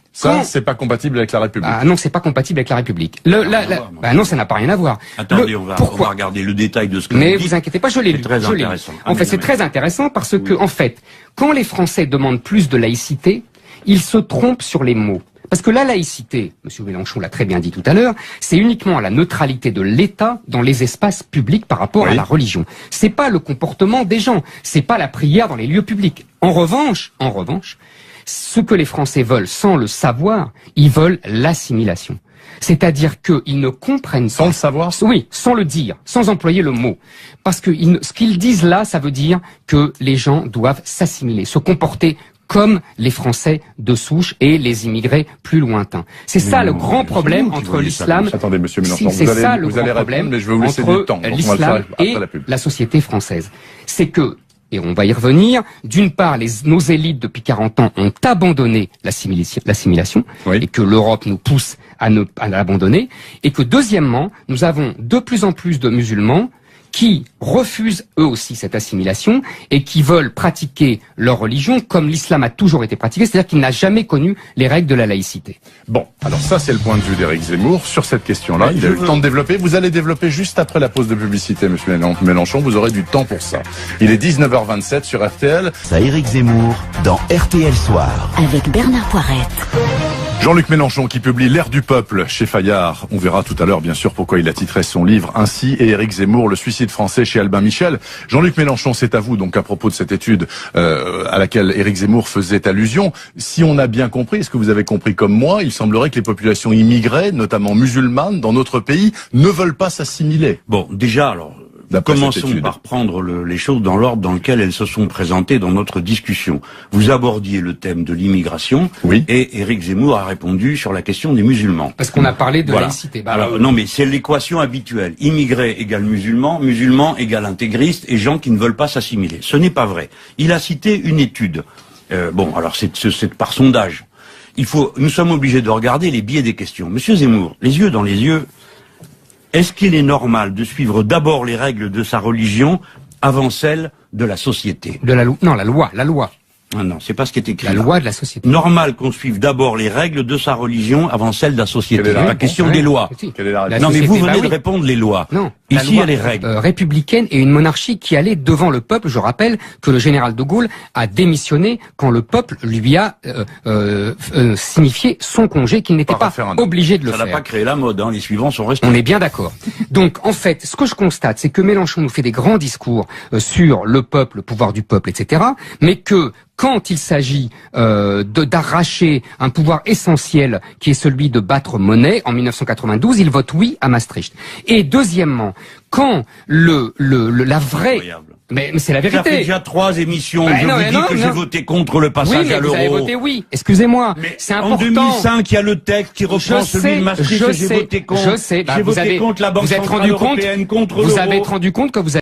c'est pas compatible avec la République. Ah non, c'est pas compatible avec la République. Non, ça n'a pas rien à voir. Attendez, on va regarder le détail de ce que Mais vous inquiétez pas, je l'ai lu. Très intéressant. En fait, c'est très intéressant parce que, en fait, quand les Français demandent plus de laïcité, ils se trompent sur les mots. Parce que la laïcité, M. Mélenchon l'a très bien dit tout à l'heure, c'est uniquement la neutralité de l'État dans les espaces publics par rapport à la religion. C'est pas le comportement des gens, c'est pas la prière dans les lieux publics. En revanche, ce que les Français veulent sans le savoir, ils veulent l'assimilation. C'est-à-dire qu'ils ne comprennent pas. Sans le savoir? Oui, sans le dire, sans employer le mot. Parce que ce qu'ils disent là, ça veut dire que les gens doivent s'assimiler, se comporter comme les Français de souche et les immigrés plus lointains. C'est ça le grand problème entre l'islam. Attendez, monsieur Mélenchon, c'est ça le grand problème mais je vais vous laisser du temps. Entre l'islam et la société française. C'est que, et on va y revenir, d'une part, nos élites depuis 40 ans ont abandonné l'assimilation, et que l'Europe nous pousse à l'abandonner, et que deuxièmement, nous avons de plus en plus de musulmans qui refusent eux aussi cette assimilation et qui veulent pratiquer leur religion comme l'islam a toujours été pratiqué, c'est-à-dire qu'il n'a jamais connu les règles de la laïcité. Bon, alors ça c'est le point de vue d'Éric Zemmour sur cette question-là. Il a eu le temps de développer. Vous allez développer juste après la pause de publicité, monsieur Mélenchon. Vous aurez du temps pour ça. Il est 19h27 sur RTL. Ça, Éric Zemmour dans RTL Soir. Avec Bernard Poirette. Jean-Luc Mélenchon qui publie L'Air du peuple chez Fayard. On verra tout à l'heure bien sûr pourquoi il a titré son livre ainsi, et Éric Zemmour, Le suicide français chez Albin Michel. Jean-Luc Mélenchon, c'est à vous donc à propos de cette étude à laquelle Éric Zemmour faisait allusion. Si on a bien compris, est-ce que vous avez compris comme moi, il semblerait que les populations immigrées, notamment musulmanes, dans notre pays, ne veulent pas s'assimiler. Bon, déjà alors... Commençons par prendre les choses dans l'ordre dans lequel elles se sont présentées dans notre discussion. Vous abordiez le thème de l'immigration, et Éric Zemmour a répondu sur la question des musulmans. Parce qu'on a parlé de laïcité. Alors, non, mais c'est l'équation habituelle. Immigré égale musulman, musulman égale intégriste, et gens qui ne veulent pas s'assimiler. Ce n'est pas vrai. Il a cité une étude. Alors c'est par sondage. Nous sommes obligés de regarder les biais des questions. Monsieur Zemmour, les yeux dans les yeux... Est-ce qu'il est normal de suivre d'abord les règles de sa religion avant celles de la société? La loi. Ah non, c'est pas ce qui est écrit. La loi de la société. Normal qu'on suive d'abord les règles de sa religion avant celles de la société. C'est la question des lois. Non, mais vous venez de répondre les lois. Non. Ici, il y a les règles. Républicaine et une monarchie qui allait devant le peuple. Je rappelle que le général de Gaulle a démissionné quand le peuple lui a signifié son congé, qu'il n'était pas obligé de le faire. Ça n'a pas créé la mode, les suivants sont restés. On est bien d'accord. Donc, en fait, ce que je constate, c'est que Mélenchon nous fait des grands discours sur le peuple, le pouvoir du peuple, etc., mais que quand il s'agit d'arracher un pouvoir essentiel qui est celui de battre monnaie en 1992, il vote oui à Maastricht. Et deuxièmement, quand la vraie... Mais c'est la vérité. Ça fait déjà 3 émissions. Je vous dis que j'ai voté contre le passage à l'euro. Vous avez voté oui. Excusez-moi. C'est important. En 2005, il y a le texte qui reprend celui de Maastricht. J'ai voté contre. Je sais. J'ai voté contre la Banque Centrale Européenne, contre l'euro. Vous avez rendu compte que vous